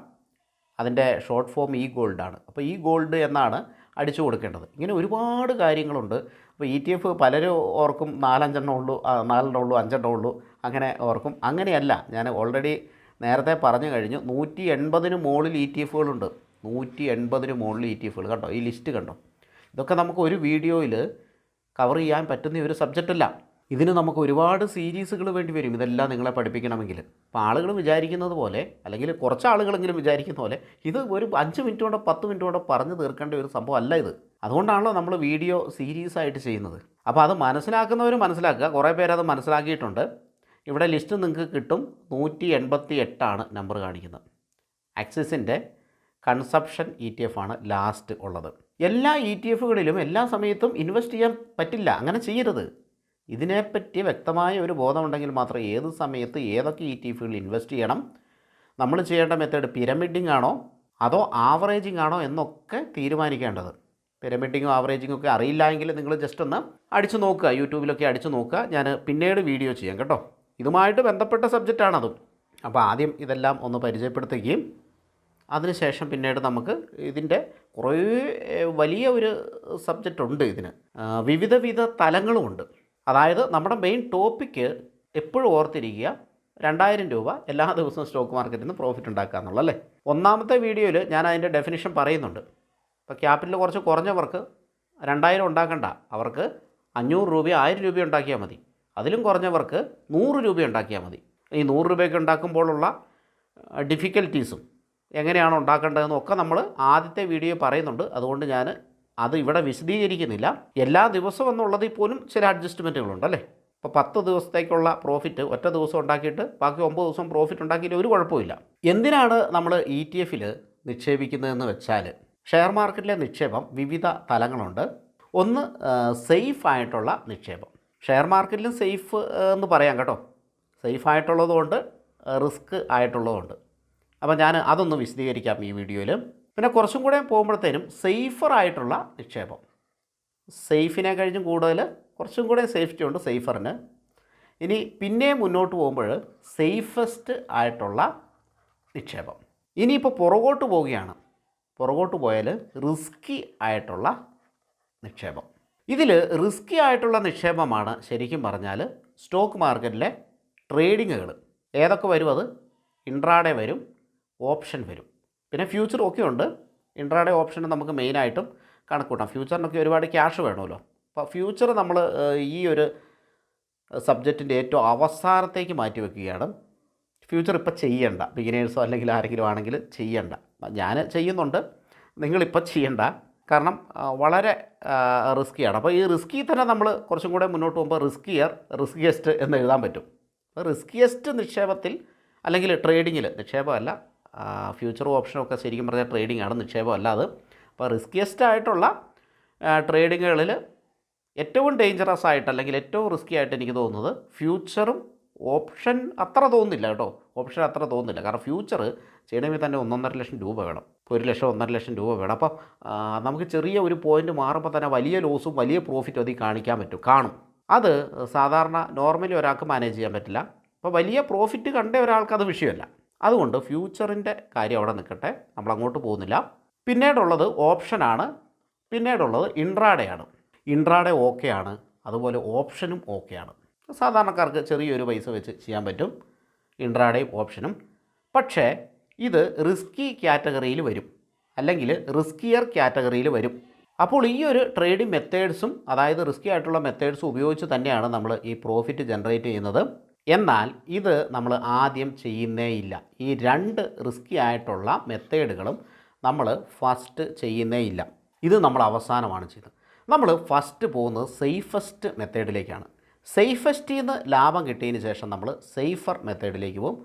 അതിൻ്റെ ഷോർട്ട് ഫോം ഗോൾഡാണ്. അപ്പോൾ ഗോൾഡ് എന്നാണ് അടിച്ചു കൊടുക്കേണ്ടത്. ഇങ്ങനെ ഒരുപാട് കാര്യങ്ങളുണ്ട്. അപ്പോൾ ETF പലരും ഓർക്കും 4-5 ഉള്ളൂ, 4 ഉള്ളൂ, 5 ഉള്ളൂ, അങ്ങനെ ഓർക്കും. അങ്ങനെയല്ല, ഞാൻ ഓൾറെഡി നേരത്തെ പറഞ്ഞു കഴിഞ്ഞു. 180 മുകളിൽ ETF-കളുണ്ട്. 180 മുകളിൽ ETF-കൾ കണ്ടോ. ഈ ലിസ്റ്റ് കണ്ടോ. ഇതൊക്കെ നമുക്ക് ഒരു വീഡിയോയിൽ കവർ ചെയ്യാൻ പറ്റുന്ന ഒരു സബ്ജക്റ്റല്ല. ഇതിന് നമുക്ക് ഒരുപാട് സീരീസുകൾ വേണ്ടി വരും ഇതെല്ലാം നിങ്ങളെ പഠിപ്പിക്കണമെങ്കിൽ. അപ്പോൾ ആളുകൾ വിചാരിക്കുന്നത് പോലെ, അല്ലെങ്കിൽ കുറച്ച് ആളുകളെങ്കിലും വിചാരിക്കുന്ന പോലെ ഇത് ഒരു 5 മിനിറ്റ് കൊണ്ടോ 10 മിനിറ്റ് കൊണ്ടോ പറഞ്ഞു തീർക്കേണ്ട ഒരു സംഭവം അല്ല ഇത്. അതുകൊണ്ടാണല്ലോ നമ്മൾ വീഡിയോ സീരീസായിട്ട് ചെയ്യുന്നത്. അപ്പോൾ അത് മനസ്സിലാക്കുന്നവർ മനസ്സിലാക്കുക. കുറേ പേരത് മനസ്സിലാക്കിയിട്ടുണ്ട്. ഇവിടെ ലിസ്റ്റ് നിങ്ങൾക്ക് കിട്ടും. 188 നമ്പർ കാണിക്കുന്നത്. ആക്സിസിൻ്റെ കൺസപ്ഷൻ ETF ആണ് ലാസ്റ്റ് ഉള്ളത്. എല്ലാ ETF-കളിലും എല്ലാ സമയത്തും ഇൻവെസ്റ്റ് ചെയ്യാൻ പറ്റില്ല. അങ്ങനെ ചെയ്യരുത്. ഇതിനെപ്പറ്റി വ്യക്തമായ ഒരു ബോധമുണ്ടെങ്കിൽ മാത്രമേ ഏത് സമയത്ത് ഏതൊക്കെ ETF-കളിൽ ഇൻവെസ്റ്റ് ചെയ്യണം, നമ്മൾ ചെയ്യേണ്ട മെത്തേഡ് പിരമിഡിങ് ആണോ അതോ ആവറേജിങ് ആണോ എന്നൊക്കെ തീരുമാനിക്കേണ്ടത്. പിരമിഡിങ്ങും ആവറേജിങ്ങും ഒക്കെ അറിയില്ല എങ്കിൽ നിങ്ങൾ ജസ്റ്റ് ഒന്ന് അടിച്ചു നോക്കുക, യൂട്യൂബിലൊക്കെ അടിച്ചു നോക്കുക. ഞാൻ പിന്നീട് വീഡിയോ ചെയ്യാം കേട്ടോ. ഇതുമായിട്ട് ബന്ധപ്പെട്ട സബ്ജക്റ്റാണത്. അപ്പോൾ ആദ്യം ഇതെല്ലാം ഒന്ന് പരിചയപ്പെടുത്തുകയും അതിനുശേഷം പിന്നീട് നമുക്ക് ഇതിൻ്റെ കുറേ വലിയ ഒരു സബ്ജക്റ്റ് ഉണ്ട്. ഇതിന് വിവിധ തലങ്ങളുമുണ്ട്. അതായത് നമ്മുടെ മെയിൻ ടോപ്പിക്ക് എപ്പോഴും ഓർത്തിരിക്കുക, 2000 രൂപ എല്ലാ ദിവസവും സ്റ്റോക്ക് മാർക്കറ്റിൽ നിന്ന് പ്രോഫിറ്റ് ഉണ്ടാക്കുക എന്നുള്ളതല്ലേ. 1ാമത്തെ വീഡിയോയിൽ ഞാൻ അതിൻ്റെ ഡെഫിനിഷൻ പറയുന്നുണ്ട്. ഇപ്പോൾ ക്യാപിറ്റൽ കുറച്ച് കുറഞ്ഞവർക്ക് 2000 ഉണ്ടാക്കണ്ട, അവർക്ക് 500 രൂപ 1000 രൂപ ഉണ്ടാക്കിയാൽ മതി. അതിലും കുറഞ്ഞവർക്ക് 100 രൂപ ഉണ്ടാക്കിയാൽ മതി. ഈ 100 രൂപയ്ക്ക് ഉണ്ടാക്കുമ്പോഴുള്ള ഡിഫിക്കൽറ്റീസും എങ്ങനെയാണ് ഉണ്ടാക്കേണ്ടതെന്നും ഒക്കെ നമ്മൾ ആദ്യത്തെ വീഡിയോ പറയുന്നുണ്ട്. അതുകൊണ്ട് ഞാൻ അത് ഇവിടെ വിശദീകരിക്കുന്നില്ല. എല്ലാ ദിവസവും എന്നുള്ളതിൽ പോലും ചില അഡ്ജസ്റ്റ്മെൻറ്റുകളുണ്ടല്ലേ. ഇപ്പോൾ 10 ദിവസത്തേക്കുള്ള പ്രോഫിറ്റ് ഒറ്റ ദിവസം ഉണ്ടാക്കിയിട്ട് ബാക്കി 9 ദിവസം പ്രോഫിറ്റ് ഉണ്ടാക്കിയിട്ട് ഒരു കുഴപ്പമില്ല. എന്തിനാണ് നമ്മൾ ETF-ൽ നിക്ഷേപിക്കുന്നതെന്ന് വെച്ചാൽ, ഷെയർ മാർക്കറ്റിലെ നിക്ഷേപം വിവിധ തലങ്ങളുണ്ട്. ഒന്ന് സേഫ് ആയിട്ടുള്ള നിക്ഷേപം. ഷെയർ മാർക്കറ്റിലും സേഫ് എന്ന് പറയാം കേട്ടോ. സേഫ് ആയിട്ടുള്ളതുകൊണ്ട് റിസ്ക് ആയിട്ടുള്ളതുകൊണ്ട്. അപ്പോൾ ഞാൻ അതൊന്ന് വിശദീകരിക്കാം ഈ വീഡിയോയിൽ. പിന്നെ കുറച്ചും കൂടെ പോകുമ്പോഴത്തേനും സേഫറായിട്ടുള്ള നിക്ഷേപം, സേഫിനെ കഴിഞ്ഞും കൂടുതൽ കുറച്ചും കൂടെ സേഫ്റ്റി ഉണ്ട് സേഫറിന്. ഇനി പിന്നെ മുന്നോട്ട് പോകുമ്പോൾ സേഫസ്റ്റ് ആയിട്ടുള്ള നിക്ഷേപം. ഇനിയിപ്പോൾ പുറകോട്ട് പോവുകയാണ്. പുറകോട്ട് പോയാൽ റിസ്കി ആയിട്ടുള്ള നിക്ഷേപം. ഇതിൽ റിസ്കി ആയിട്ടുള്ള നിക്ഷേപമാണ് ശരിക്കും പറഞ്ഞാൽ സ്റ്റോക്ക് മാർക്കറ്റിലെ ട്രേഡിങ്ങുകൾ. ഏതൊക്കെ വരും അത്? ഇൻട്രാഡേ വരും, ഓപ്ഷൻ വരും, പിന്നെ ഫ്യൂച്ചർ ഒക്കെ ഉണ്ട്. ഇൻട്രാഡേ ഓപ്ഷന് നമുക്ക് മെയിനായിട്ടും കണക്ക് കൂട്ടാം. ഫ്യൂച്ചറിനൊക്കെ ഒരുപാട് ക്യാഷ് വേണമല്ലോ. അപ്പോൾ ഫ്യൂച്ചർ നമ്മൾ ഈ ഒരു സബ്ജക്റ്റിൻ്റെ ഏറ്റവും അവസാനത്തേക്ക് മാറ്റി വെക്കുകയാണ്. ഫ്യൂച്ചർ ഇപ്പോൾ ചെയ്യണ്ട, ബിഗിനേഴ്സോ അല്ലെങ്കിൽ ആരെങ്കിലും ആണെങ്കിൽ ചെയ്യണ്ട. ഞാൻ ചെയ്യുന്നുണ്ട്, നിങ്ങളിപ്പോൾ ചെയ്യണ്ട. കാരണം വളരെ റിസ്ക്കിയാണ്. അപ്പോൾ ഈ റിസ്ക്കി തന്നെ നമ്മൾ കുറച്ചും കൂടെ മുന്നോട്ട് പോകുമ്പോൾ റിസ്കിയസ്റ്റ് എന്ന് എഴുതാൻ പറ്റും. അപ്പോൾ റിസ്കിയസ്റ്റ് നിക്ഷേപത്തിൽ അല്ലെങ്കിൽ ട്രേഡിങ്ങിൽ, നിക്ഷേപമല്ല, ഫ്യൂച്ചറും ഓപ്ഷനും ഒക്കെ ശരിക്കും പറഞ്ഞാൽ ട്രേഡിംഗ് ആണ്, നിക്ഷേപമല്ല അത്. അപ്പോൾ റിസ്കിയസ്റ്റ് ആയിട്ടുള്ള ട്രേഡിങ്ങുകളിൽ ഏറ്റവും ഡേഞ്ചറസ് ആയിട്ട് അല്ലെങ്കിൽ ഏറ്റവും റിസ്ക്കി ആയിട്ട് എനിക്ക് തോന്നുന്നത് ഫ്യൂച്ചറും ഓപ്ഷൻ അത്ര തോന്നുന്നില്ല കേട്ടോ. ഓപ്ഷൻ അത്ര തോന്നുന്നില്ല. കാരണം ഫ്യൂച്ചർ ചെയ്യണമെങ്കിൽ തന്നെ 1.5 ലക്ഷം രൂപ വേണം. ഇപ്പോൾ 1 ലക്ഷം 1.5 ലക്ഷം രൂപ വേണം. അപ്പോൾ നമുക്ക് ചെറിയ ഒരു പോയിൻ്റ് മാറുമ്പോൾ തന്നെ വലിയ ലോസും വലിയ പ്രോഫിറ്റും അതിൽ കാണും. അത് സാധാരണ നോർമലി ഒരാൾക്ക് മാനേജ് ചെയ്യാൻ പറ്റില്ല. അപ്പോൾ വലിയ പ്രോഫിറ്റ് കണ്ട ഒരാൾക്ക് അത് വിഷയമല്ല. അതുകൊണ്ട് ഫ്യൂച്ചറിൻ്റെ കാര്യം അവിടെ നിൽക്കട്ടെ, നമ്മളങ്ങോട്ട് പോകുന്നില്ല. പിന്നീടുള്ളത് ഓപ്ഷനാണ്, പിന്നീടുള്ളത് ഇൻട്രാഡേ ആണ്. ഇൻട്രാഡേ ഓക്കെയാണ്, അതുപോലെ ഓപ്ഷനും ഓക്കെയാണ്. സാധാരണക്കാർക്ക് ചെറിയൊരു പൈസ വെച്ച് ചെയ്യാൻ പറ്റും ഇൻട്രാഡേയും ഓപ്ഷനും. പക്ഷേ ഇത് റിസ്കി കാറ്റഗറിയിൽ വരും, അല്ലെങ്കിൽ റിസ്കിയർ കാറ്റഗറിയിൽ വരും. അപ്പോൾ ഈ ഒരു ട്രേഡിംഗ് മെത്തേഡ്സും, അതായത് റിസ്കി ആയിട്ടുള്ള മെത്തേഡ്സും ഉപയോഗിച്ച് തന്നെയാണ് നമ്മൾ ഈ പ്രോഫിറ്റ് ജനറേറ്റ് ചെയ്യുന്നത്. എന്നാൽ ഇത് നമ്മൾ ആദ്യം ചെയ്യുന്നേ ഇല്ല. ഈ 2 റിസ്കി ആയിട്ടുള്ള മെത്തേഡുകളും നമ്മൾ ഫസ്റ്റ് ചെയ്യുന്നേ ഇല്ല. ഇത് നമ്മൾ അവസാനമാണ് ചെയ്തത്. നമ്മൾ ഫസ്റ്റ് പോകുന്നത് സേഫസ്റ്റ് മെത്തേഡിലേക്കാണ്. സേഫസ്റ്റിൽ നിന്ന് ലാഭം കിട്ടിയതിന് ശേഷം നമ്മൾ സേഫർ മെത്തേഡിലേക്ക് പോകും.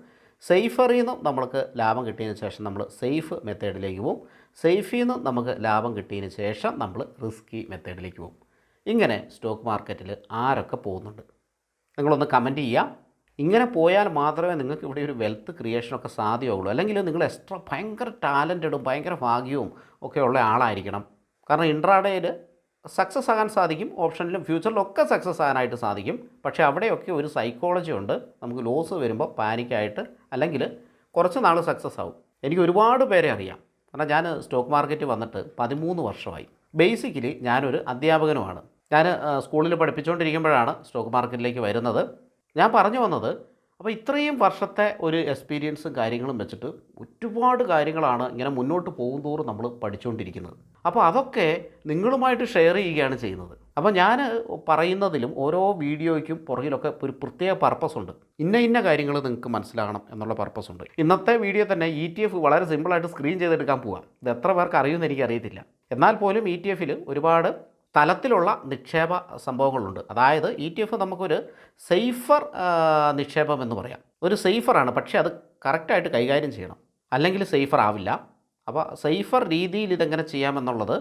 സേഫറിൽ നിന്നും നമ്മൾക്ക് ലാഭം കിട്ടിയതിന് ശേഷം നമ്മൾ സേഫ് മെത്തേഡിലേക്ക് പോകും. സേഫിൽ നിന്നും നമുക്ക് ലാഭം കിട്ടിയതിന് ശേഷം നമ്മൾ റിസ്കി മെത്തേഡിലേക്ക് പോകും. ഇങ്ങനെ സ്റ്റോക്ക് മാർക്കറ്റിൽ ആരൊക്കെ പോകുന്നുണ്ട് നിങ്ങളൊന്ന് കമൻറ്റ് ചെയ്യുക. ഇങ്ങനെ പോയാൽ മാത്രമേ നിങ്ങൾക്ക് ഇവിടെ ഒരു വെൽത്ത് ക്രിയേഷനൊക്കെ സാധ്യമാവുള്ളൂ. അല്ലെങ്കിൽ നിങ്ങൾ എക്സ്ട്രാ ഭയങ്കര ടാലൻറ്റഡും ഭയങ്കര ഭാഗ്യവും ഒക്കെ ഉള്ള ആളായിരിക്കണം. കാരണം ഇൻട്രാഡേയിൽ സക്സസ് ആകാൻ സാധിക്കും, ഓപ്ഷനിലും ഫ്യൂച്ചറിലൊക്കെ സക്സസ് ആകാനായിട്ട് സാധിക്കും. പക്ഷേ അവിടെയൊക്കെ ഒരു സൈക്കോളജി ഉണ്ട്. നമുക്ക് ലോസ് വരുമ്പോൾ പാനിക്കായിട്ട് അല്ലെങ്കിൽ കുറച്ച് നാൾ സക്സസ് ആവും. എനിക്ക് ഒരുപാട് പേരെ അറിയാം. കാരണം ഞാൻ സ്റ്റോക്ക് മാർക്കറ്റ് വന്നിട്ട് 13 വർഷമായി. ബേസിക്കലി ഞാനൊരു അധ്യാപകനുമാണ്. ഞാൻ സ്കൂളിൽ പഠിപ്പിച്ചുകൊണ്ടിരിക്കുമ്പോഴാണ് സ്റ്റോക്ക് മാർക്കറ്റിലേക്ക് വരുന്നത്. ഞാൻ പറഞ്ഞു വന്നത്, അപ്പോൾ ഇത്രയും വർഷത്തെ ഒരു എക്സ്പീരിയൻസും കാര്യങ്ങളും വെച്ചിട്ട് ഒരുപാട് കാര്യങ്ങളാണ് ഇങ്ങനെ മുന്നോട്ട് പോകുന്തോറും നമ്മൾ പഠിച്ചുകൊണ്ടിരിക്കുന്നത്. അപ്പോൾ അതൊക്കെ നിങ്ങളുമായിട്ട് ഷെയർ ചെയ്യുകയാണ് ചെയ്യുന്നത്. അപ്പോൾ ഞാൻ പറയുന്നതിലും ഓരോ വീഡിയോയ്ക്കും പുറകിലൊക്കെ ഒരു പ്രത്യേക പർപ്പസ് ഉണ്ട്. ഇന്ന കാര്യങ്ങൾ നിങ്ങൾക്ക് മനസ്സിലാകണം എന്നുള്ള പർപ്പസ് ഉണ്ട്. ഇന്നത്തെ വീഡിയോ തന്നെ ETF വളരെ സിമ്പിളായിട്ട് സ്ക്രീൻ ചെയ്തെടുക്കാൻ പോവാം. ഇത് എത്ര പേർക്ക് അറിയുമെന്ന് എനിക്കറിയത്തില്ല. എന്നാൽ പോലും ETF ഒരുപാട് തലത്തിലുള്ള നിക്ഷേപ സംഭവങ്ങളുണ്ട്. അതായത് ETF നമുക്കൊരു സേഫർ നിക്ഷേപം എന്ന് പറയാം. ഒരു സേഫറാണ്, പക്ഷേ അത് കറക്റ്റായിട്ട് കൈകാര്യം ചെയ്യണം, അല്ലെങ്കിൽ സേഫർ ആവില്ല. അപ്പോൾ സേഫർ രീതിയിൽ ഇതെങ്ങനെ ചെയ്യാമെന്നുള്ളത്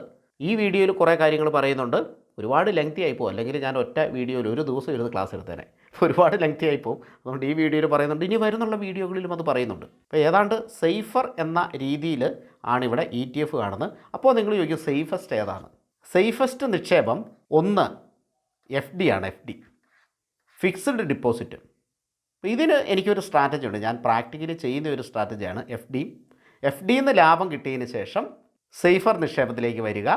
ഈ വീഡിയോയിൽ കുറേ കാര്യങ്ങൾ പറയുന്നുണ്ട്. ഒരുപാട് ലെങ്തി ആയിപ്പോവും, അല്ലെങ്കിൽ ഞാൻ ഒറ്റ വീഡിയോയിൽ ഒരു ദിവസം ഇരുന്ന് ക്ലാസ് എടുത്തേനെ. ഒരുപാട് ലെങ്തി ആയിപ്പോവും. അതുകൊണ്ട് ഈ വീഡിയോയിൽ പറയുന്നുണ്ട്, ഇനി വരുന്നുള്ള വീഡിയോകളിലും അത് പറയുന്നുണ്ട്. അപ്പോൾ ഏതാണ്ട് സേഫർ എന്ന രീതിയിൽ ആണ് ഇവിടെ ETF കാണുന്നത്. അപ്പോൾ നിങ്ങൾ ചോദിക്കും സേഫസ്റ്റ് ഏതാണ്? സേഫസ്റ്റ് നിക്ഷേപം 1 FD ആണ്. FD, fixed deposit. അപ്പോൾ ഇതിന് എനിക്കൊരു സ്ട്രാറ്റജി ഉണ്ട്. ഞാൻ പ്രാക്ടിക്കലി ചെയ്യുന്ന ഒരു സ്ട്രാറ്റജിയാണ് FDയിൽ നിന്ന് ലാഭം കിട്ടിയതിന് ശേഷം സേഫർ നിക്ഷേപത്തിലേക്ക് വരിക,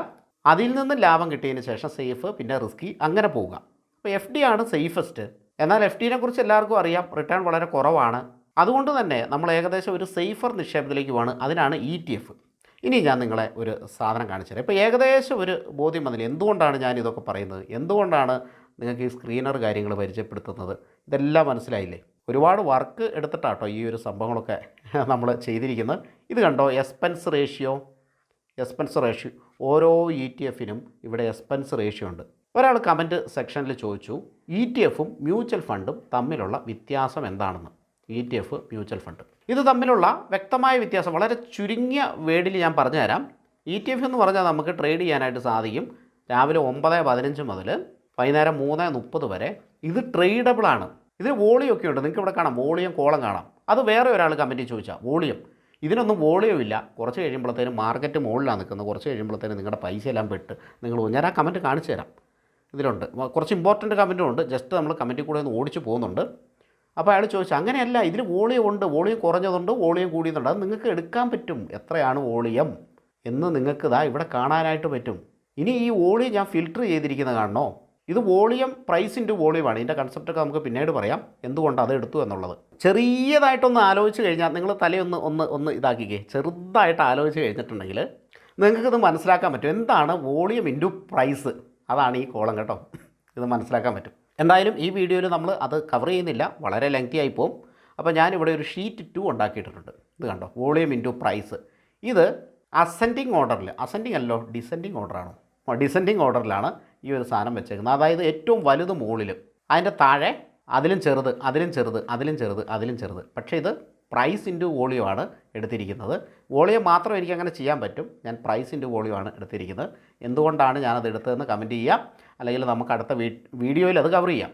അതിൽ നിന്ന് ലാഭം കിട്ടിയതിന് ശേഷം സേഫ്, പിന്നെ റിസ്കി, അങ്ങനെ പോവുക. അപ്പോൾ FD ആണ് സേഫസ്റ്റ്. എന്നാൽ FDനെ കുറിച്ച് എല്ലാവർക്കും അറിയാം, റിട്ടേൺ വളരെ കുറവാണ്. അതുകൊണ്ട് തന്നെ നമ്മൾ ഏകദേശം ഒരു സേഫർ നിക്ഷേപത്തിലേക്ക് പോവാണ്. അതിനാണ് ETF. ഇനി ഞാൻ നിങ്ങളെ ഒരു സാധനം കാണിച്ചു തരാം. ഇപ്പോൾ ഏകദേശം ഒരു ബോധ്യം വന്നില്ല എന്തുകൊണ്ടാണ് ഞാൻ ഇതൊക്കെ പറയുന്നത്, എന്തുകൊണ്ടാണ് നിങ്ങൾക്ക് ഈ സ്ക്രീനർ കാര്യങ്ങൾ പരിചയപ്പെടുത്തുന്നത്, ഇതെല്ലാം മനസ്സിലായില്ലേ? ഒരുപാട് വർക്ക് എടുത്തിട്ടാട്ടോ ഈ ഒരു സംഭവങ്ങളൊക്കെ നമ്മൾ ചെയ്തിരിക്കുന്നത്. ഇത് കണ്ടോ, എക്സ്പെൻസ് റേഷ്യോ. ഓരോ ETF-നും ഇവിടെ എക്സ്പെൻസ് റേഷ്യോ ഉണ്ട്. ഒരാൾ കമൻറ്റ് സെക്ഷനിൽ ചോദിച്ചു ETF-ഉം മ്യൂച്വൽ ഫണ്ടും തമ്മിലുള്ള വ്യത്യാസം എന്താണെന്ന്. ETF, മ്യൂച്വൽ ഫണ്ട്, ഇത് തമ്മിലുള്ള വ്യക്തമായ വ്യത്യാസം വളരെ ചുരുങ്ങിയ വേർഡിൽ ഞാൻ പറഞ്ഞു തരാം. ETF എന്ന് പറഞ്ഞാൽ നമുക്ക് ട്രേഡ് ചെയ്യാനായിട്ട് സാധിക്കും രാവിലെ 9:15 മുതൽ വൈകുന്നേരം 3:30 വരെ. ഇത് ട്രേഡബിളാണ്. ഇതിന് വോളിയം ഒക്കെ ഉണ്ട്. നിങ്ങൾക്ക് ഇവിടെ കാണാം, വോളിയം കോളം കാണാം. അത് വേറെ ഒരാൾ കമൻറ്റിൽ ചോദിച്ചാൽ വോളിയം, ഇതിനൊന്നും വോളിയം ഇല്ല. കുറച്ച് കഴിയുമ്പോഴത്തേനും മാർക്കറ്റ് മുകളിലാണ് നിൽക്കുന്നത്. കുറച്ച് കഴിയുമ്പോഴത്തേനും നിങ്ങളുടെ പൈസ എല്ലാം പെട്ട് നിങ്ങൾ, ഞാൻ ആ കമൻറ്റ് കാണിച്ചു തരാം. ഇതിലുണ്ട് കുറച്ച് ഇമ്പോർട്ടൻറ്റ് കമൻറ്റും ഉണ്ട്. ജസ്റ്റ് നമ്മൾ കമൻറ്റിൽ കൂടെ ഒന്ന് ഓടിച്ച് പോകുന്നുണ്ട്. അപ്പോൾ അയാൾ ചോദിച്ചു, അങ്ങനെയല്ല, ഇതിൽ വോളിയം ഉണ്ട്, വോളിയം കുറഞ്ഞതുണ്ട്, വോളിയം കൂടിയതുണ്ട്. അത് നിങ്ങൾക്ക് എടുക്കാൻ പറ്റും. എത്രയാണ് വോളിയം എന്ന് നിങ്ങൾക്ക് ഇവിടെ കാണാനായിട്ട് പറ്റും. ഇനി ഈ വോളിയം ഞാൻ ഫിൽറ്റർ ചെയ്തിരിക്കുന്നത് കാണണോ? ഇത് വോളിയം പ്രൈസ് ഇൻറ്റു വോളിയമാണ്. ഇതിൻ്റെ കൺസെപ്റ്റൊക്കെ നമുക്ക് പിന്നീട് പറയാം എന്തുകൊണ്ട് അത് എടുത്തു എന്നുള്ളത്. ചെറിയതായിട്ടൊന്ന് ആലോചിച്ച് കഴിഞ്ഞാൽ നിങ്ങൾ തലയൊന്ന് ഒന്ന് ഒന്ന് ഇതാക്കിക്കേ, ചെറുതായിട്ട് ആലോചിച്ച് കഴിഞ്ഞിട്ടുണ്ടെങ്കിൽ നിങ്ങൾക്കിത് മനസ്സിലാക്കാൻ പറ്റും. എന്താണ് വോളിയം ഇൻറ്റു പ്രൈസ്? അതാണ് ഈ കോളം കേട്ടോ. ഇത് മനസ്സിലാക്കാൻ പറ്റും. എന്തായാലും ഈ വീഡിയോയിൽ നമ്മൾ അത് കവർ ചെയ്യുന്നില്ല, വളരെ ലെങ്തി ആയി പോകും. അപ്പോൾ ഞാനിവിടെ ഒരു ഷീറ്റ് 2 ഉണ്ടാക്കിയിട്ടുണ്ട്. ഇത് കണ്ടോ, വോളിയം ഇൻറ്റു പ്രൈസ്. ഇത് അസെൻഡിങ് ഓർഡറിൽ, അസെൻഡിങ് അല്ലോ ഡിസെൻഡിങ് ഓർഡറാണോ, ഡിസെൻഡിങ് ഓർഡറിലാണ് ഈ ഒരു സാധനം വെച്ചേക്കുന്നത്. അതായത് ഏറ്റവും വലുത് മുകളിൽ, അതിൻ്റെ താഴെ അതിലും ചെറുത്, അതിലും ചെറുത്, അതിലും ചെറുത്, അതിലും ചെറുത്. പക്ഷേ ഇത് പ്രൈസ് ഇൻറ്റു വോളിയമാണ് എടുത്തിരിക്കുന്നത്. വോളിയം മാത്രം എനിക്ക് അങ്ങനെ ചെയ്യാൻ പറ്റും, ഞാൻ പ്രൈസ് ഇൻറ്റു വോളിയമാണ് എടുത്തിരിക്കുന്നത്. എന്തുകൊണ്ടാണ് ഞാനത് എടുത്തതെന്ന് കമൻറ്റ് ചെയ്യാം, അല്ലെങ്കിൽ നമുക്ക് അടുത്ത വീഡിയോയിൽ അത് കവർ ചെയ്യാം.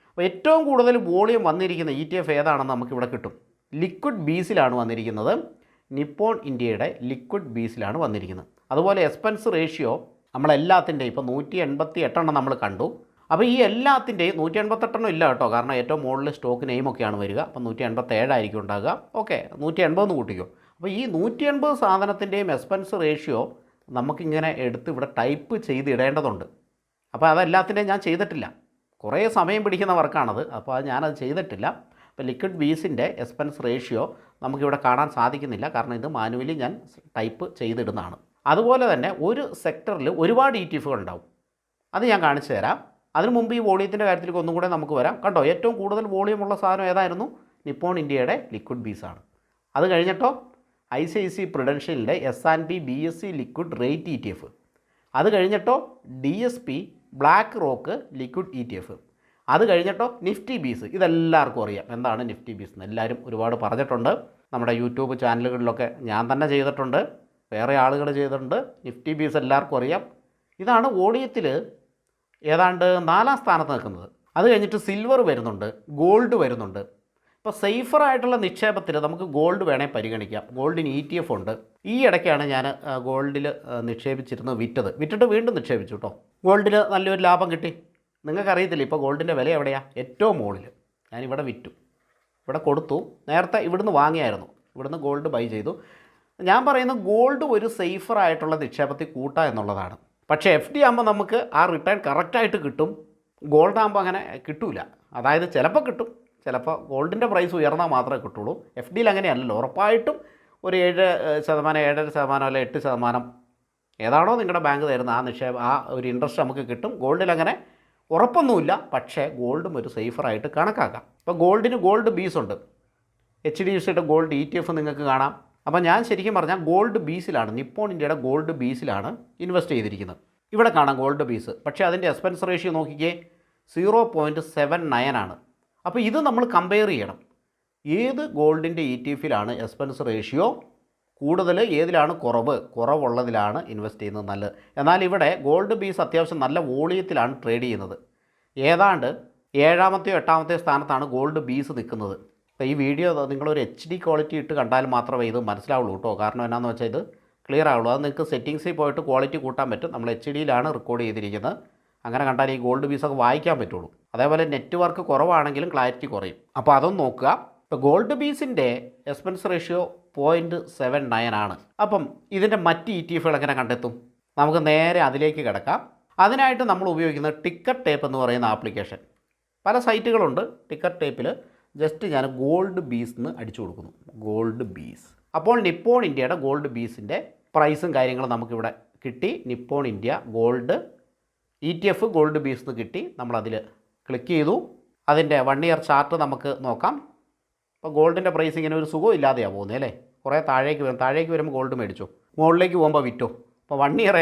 അപ്പോൾ ഏറ്റവും കൂടുതൽ വോളിയം വന്നിരിക്കുന്ന ETF ഏതാണെന്ന് നമുക്കിവിടെ കിട്ടും. ലിക്വിഡ് ബീസിലാണ് വന്നിരിക്കുന്നത്. നിപ്പോൺ ഇന്ത്യയുടെ ലിക്വിഡ് ബീസിലാണ് വന്നിരിക്കുന്നത്. അതുപോലെ എക്സ്പെൻസ് റേഷ്യോ നമ്മളെല്ലാത്തിൻ്റെയും ഇപ്പോൾ 188 നമ്മൾ കണ്ടു. അപ്പോൾ ഈ എല്ലാത്തിൻ്റെയും 188 ഇല്ല കേട്ടോ, കാരണം ഏറ്റവും മുകളിൽ സ്റ്റോക്ക് നെയിമൊക്കെയാണ് വരിക. അപ്പോൾ 187 ആയിരിക്കും ഉണ്ടാകുക. ഓക്കെ, 180 കൂട്ടിക്കോ. അപ്പോൾ ഈ 180 സാധനത്തിൻ്റെയും എക്സ്പെൻസ് റേഷ്യോ നമുക്കിങ്ങനെ എടുത്ത് ഇവിടെ ടൈപ്പ് ചെയ്തിടേണ്ടതുണ്ട്. അപ്പോൾ അതെല്ലാത്തിൻ്റെയും ഞാൻ ചെയ്തിട്ടില്ല, കുറേ സമയം പിടിക്കുന്ന വർക്കാണത്. അപ്പോൾ ഞാനത് ചെയ്തിട്ടില്ല. അപ്പോൾ ലിക്വിഡ് ബീസിൻ്റെ എക്സ്പെൻസ് റേഷ്യോ നമുക്കിവിടെ കാണാൻ സാധിക്കുന്നില്ല, കാരണം ഇത് മാനുവലി ഞാൻ ടൈപ്പ് ചെയ്തിടുന്നതാണ്. അതുപോലെ തന്നെ ഒരു സെക്ടറിൽ ഒരുപാട് ETF ഉണ്ടാവും, അത് ഞാൻ കാണിച്ചു തരാം. അതിനു മുമ്പ് ഈ വോളിയത്തിൻ്റെ കാര്യത്തിലേക്ക് ഒന്നും കൂടെ നമുക്ക് വരാം. കണ്ടോ, ഏറ്റവും കൂടുതൽ വോളിയമുള്ള സാധനം ഏതായിരുന്നു? നിപ്പോൺ ഇന്ത്യയുടെ ലിക്വിഡ് ബീസാണ്. അത് കഴിഞ്ഞിട്ടോ ICICI പ്രുഡൻഷ്യലിൻ്റെ S&P BSE liquid rate ETF. അത് കഴിഞ്ഞിട്ടോ DSP black rock liquid ETF. അത് കഴിഞ്ഞിട്ടോ നിഫ്റ്റി ബീസ്. ഇതെല്ലാവർക്കും അറിയാം എന്താണ് നിഫ്റ്റി ബീസ് എന്ന്, എല്ലാവരും ഒരുപാട് പറഞ്ഞിട്ടുണ്ട്. നമ്മുടെ യൂട്യൂബ് ചാനലുകളിലൊക്കെ ഞാൻ തന്നെ ചെയ്തിട്ടുണ്ട്, വേറെ ആളുകൾ ചെയ്തിട്ടുണ്ട്. നിഫ്റ്റി ബീസ് എല്ലാവർക്കും അറിയാം. ഇതാണ് വോളിയത്തിൽ ഏതാണ്ട് 4ാം സ്ഥാനത്ത് നിൽക്കുന്നത്. അത് കഴിഞ്ഞിട്ട് സിൽവർ വരുന്നുണ്ട്, ഗോൾഡ് വരുന്നുണ്ട്. ഇപ്പോൾ സേഫറായിട്ടുള്ള നിക്ഷേപത്തിൽ നമുക്ക് ഗോൾഡ് വേണേൽ പരിഗണിക്കാം. ഗോൾഡിന് ETF ഉണ്ട്. ഈ ഇടയ്ക്കാണ് ഞാൻ ഗോൾഡിൽ നിക്ഷേപിച്ചിരുന്നത്, വിറ്റിട്ട് വീണ്ടും നിക്ഷേപിച്ചു കേട്ടോ. ഗോൾഡിൽ നല്ലൊരു ലാഭം കിട്ടി. നിങ്ങൾക്കറിയത്തില്ല ഇപ്പോൾ ഗോൾഡിൻ്റെ വില എവിടെയാണ്? ഏറ്റവും മുകളിൽ. ഞാനിവിടെ വിറ്റു, ഇവിടെ കൊടുത്തു. നേരത്തെ ഇവിടുന്ന് വാങ്ങിയായിരുന്നു, ഇവിടുന്ന് ഗോൾഡ് ബൈ ചെയ്തു. ഞാൻ പറയുന്നത് ഗോൾഡ് ഒരു സേഫറായിട്ടുള്ള നിക്ഷേപത്തിൽ കൂട്ടുക എന്നുള്ളതാണ്. പക്ഷേ FD ആകുമ്പോൾ നമുക്ക് ആ റിട്ടേൺ കറക്റ്റായിട്ട് കിട്ടും. ഗോൾഡ് ആകുമ്പോൾ അങ്ങനെ കിട്ടില്ല. അതായത് ചിലപ്പോൾ കിട്ടും, ചിലപ്പോൾ ഗോൾഡിൻ്റെ പ്രൈസ് ഉയർന്നാൽ മാത്രമേ കിട്ടുള്ളൂ. FDയിൽ അങ്ങനെയല്ലല്ലോ, ഉറപ്പായിട്ടും ഒരു 7%, 7.5% അല്ലെ 8% ഏതാണോ നിങ്ങളുടെ ബാങ്ക് തരുന്ന ആ നിക്ഷേപം, ആ ഒരു ഇൻട്രസ്റ്റ് നമുക്ക് കിട്ടും. ഗോൾഡിൽ അങ്ങനെ ഉറപ്പൊന്നുമില്ല, പക്ഷേ ഗോൾഡും ഒരു സേഫറായിട്ട് കണക്കാക്കാം. ഇപ്പോൾ ഗോൾഡിന് ഗോൾഡ് ബീസ് ഉണ്ട്, HDFCയുടെ ഗോൾഡ് ETF നിങ്ങൾക്ക് കാണാം. അപ്പോൾ ഞാൻ ശരിക്കും പറഞ്ഞാൽ ഗോൾഡ് ബീസിലാണ്, നിപ്പോൺ ഇന്ത്യയുടെ ഗോൾഡ് ബീസിലാണ് ഇൻവെസ്റ്റ് ചെയ്തിരിക്കുന്നത്. ഇവിടെ കാണാം ഗോൾഡ് ബീസ്, പക്ഷേ അതിൻ്റെ എക്സ്പെൻസ് റേഷ്യോ നോക്കിക്കേ 0.79 ആണ്. അപ്പോൾ ഇത് നമ്മൾ കമ്പയർ ചെയ്യണം. ഏത് ഗോൾഡിൻ്റെ ETF-ലാണ് എക്സ്പെൻസ് റേഷ്യോ കൂടുതൽ, ഏതിലാണ് കുറവുള്ളതിലാണ് ഇൻവെസ്റ്റ് ചെയ്യുന്നത് നല്ലത്. എന്നാൽ ഇവിടെ ഗോൾഡ് ബീസ് അത്യാവശ്യം നല്ല വോളിയത്തിലാണ് ട്രേഡ് ചെയ്യുന്നത്. ഏതാണ്ട് 7ാമത്തെയോ 8ാമത്തെയോ സ്ഥാനത്താണ് ഗോൾഡ് ബീസ് നിൽക്കുന്നത്. അപ്പോൾ ഈ വീഡിയോ നിങ്ങളൊരു HD ക്വാളിറ്റി ഇട്ട് കണ്ടാൽ മാത്രമേ ഇത് മനസ്സിലാവുള്ളൂ കേട്ടോ. കാരണം എന്നാന്ന് വെച്ചാൽ ഇത് ക്ലിയർ ആവുള്ളൂ. അത് നിങ്ങൾക്ക് സെറ്റിങ്സിൽ പോയിട്ട് ക്വാളിറ്റി കൂട്ടാൻ പറ്റും. നമ്മൾ HDയിലാണ് റെക്കോർഡ് ചെയ്തിരിക്കുന്നത്. അങ്ങനെ കണ്ടാൽ ഈ ഗോൾഡ് ബീസൊക്കെ വായിക്കാൻ പറ്റുള്ളൂ. അതേപോലെ നെറ്റ്വർക്ക് കുറവാണെങ്കിലും ക്ലാരിറ്റി കുറയും. അപ്പോൾ അതൊന്ന് നോക്കുക. ഇപ്പോൾ ഗോൾഡ് ബീസിൻ്റെ എക്സ്പെൻസ് റേഷ്യോ 0.79 ആണ്. അപ്പം ഇതിൻ്റെ മറ്റ് ETF-കൾ എങ്ങനെ കണ്ടെത്തും? നമുക്ക് നേരെ അതിലേക്ക് കിടക്കാം. അതിനായിട്ട് നമ്മൾ ഉപയോഗിക്കുന്നത് ടിക്കർ ടേപ്പ് എന്ന് പറയുന്ന ആപ്ലിക്കേഷൻ. പല സൈറ്റുകളുണ്ട്. ടിക്കർ ടേപ്പിൽ ജസ്റ്റ് ഞാൻ ഗോൾഡ് ബീസ് എന്ന് അടിച്ചു കൊടുക്കുന്നു, ഗോൾഡ് ബീസ്. അപ്പോൾ നിപ്പോൺ ഇന്ത്യയുടെ ഗോൾഡ് ബീസിൻ്റെ പ്രൈസും കാര്യങ്ങളും നമുക്കിവിടെ കിട്ടി. Nippon India gold ETF gold bees എന്ന് കിട്ടി. നമ്മളതിൽ ക്ലിക്ക് ചെയ്തു. അതിൻ്റെ 1 ഇയർ ചാർട്ട് നമുക്ക് നോക്കാം. അപ്പോൾ ഗോൾഡിൻ്റെ പ്രൈസ് ഇങ്ങനെ ഒരു സുഖം ഇല്ലാതെയാണ് പോകുന്നത് അല്ലേ. കുറേ താഴേക്ക് വരുമ്പോൾ ഗോൾഡ് മേടിച്ചു, മുകളിലേക്ക് പോകുമ്പോൾ വിറ്റു. അപ്പോൾ 1 ഇയർ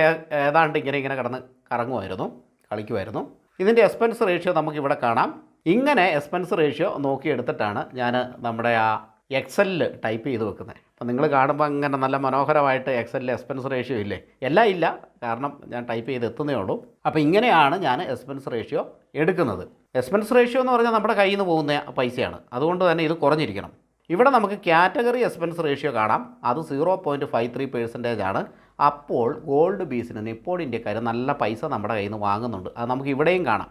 ഏതാണ്ട് ഇങ്ങനെ കിടന്ന് കളിക്കുമായിരുന്നു. ഇതിൻ്റെ എക്സ്പെൻസ് റേഷ്യോ നമുക്കിവിടെ കാണാം. ഇങ്ങനെ എക്സ്പെൻസ് റേഷ്യോ നോക്കിയെടുത്തിട്ടാണ് ഞാൻ നമ്മുടെ ആ എക്സലിൽ ടൈപ്പ് ചെയ്ത് വെക്കുന്നത്. അപ്പോൾ നിങ്ങൾ കാണുമ്പോൾ അങ്ങനെ നല്ല മനോഹരമായിട്ട് എക്സലിൽ എക്സ്പെൻസ് റേഷ്യോ ഇല്ലേ, എല്ലാം ഇല്ല, കാരണം ഞാൻ ടൈപ്പ് ചെയ്ത് എത്തുന്നേ ഉള്ളൂ. അപ്പോൾ ഇങ്ങനെയാണ് ഞാൻ എക്സ്പെൻസ് റേഷ്യോ എടുക്കുന്നത്. എക്സ്പെൻസ് റേഷ്യോ എന്ന് പറഞ്ഞാൽ നമ്മുടെ കയ്യിൽ നിന്ന് പോകുന്ന പൈസയാണ്, അതുകൊണ്ട് തന്നെ ഇത് കുറഞ്ഞിരിക്കണം. ഇവിടെ നമുക്ക് കാറ്റഗറി എക്സ്പെൻസ് റേഷ്യോ കാണാം. അത് 0.53% ആണ്. അപ്പോൾ ഗോൾഡ് ബീസിന് നിപ്പോൺ ഇന്ത്യക്കാർ നല്ല പൈസ നമ്മുടെ കയ്യിൽ നിന്ന് വാങ്ങുന്നുണ്ട്. അത് നമുക്ക് ഇവിടെയും കാണാം,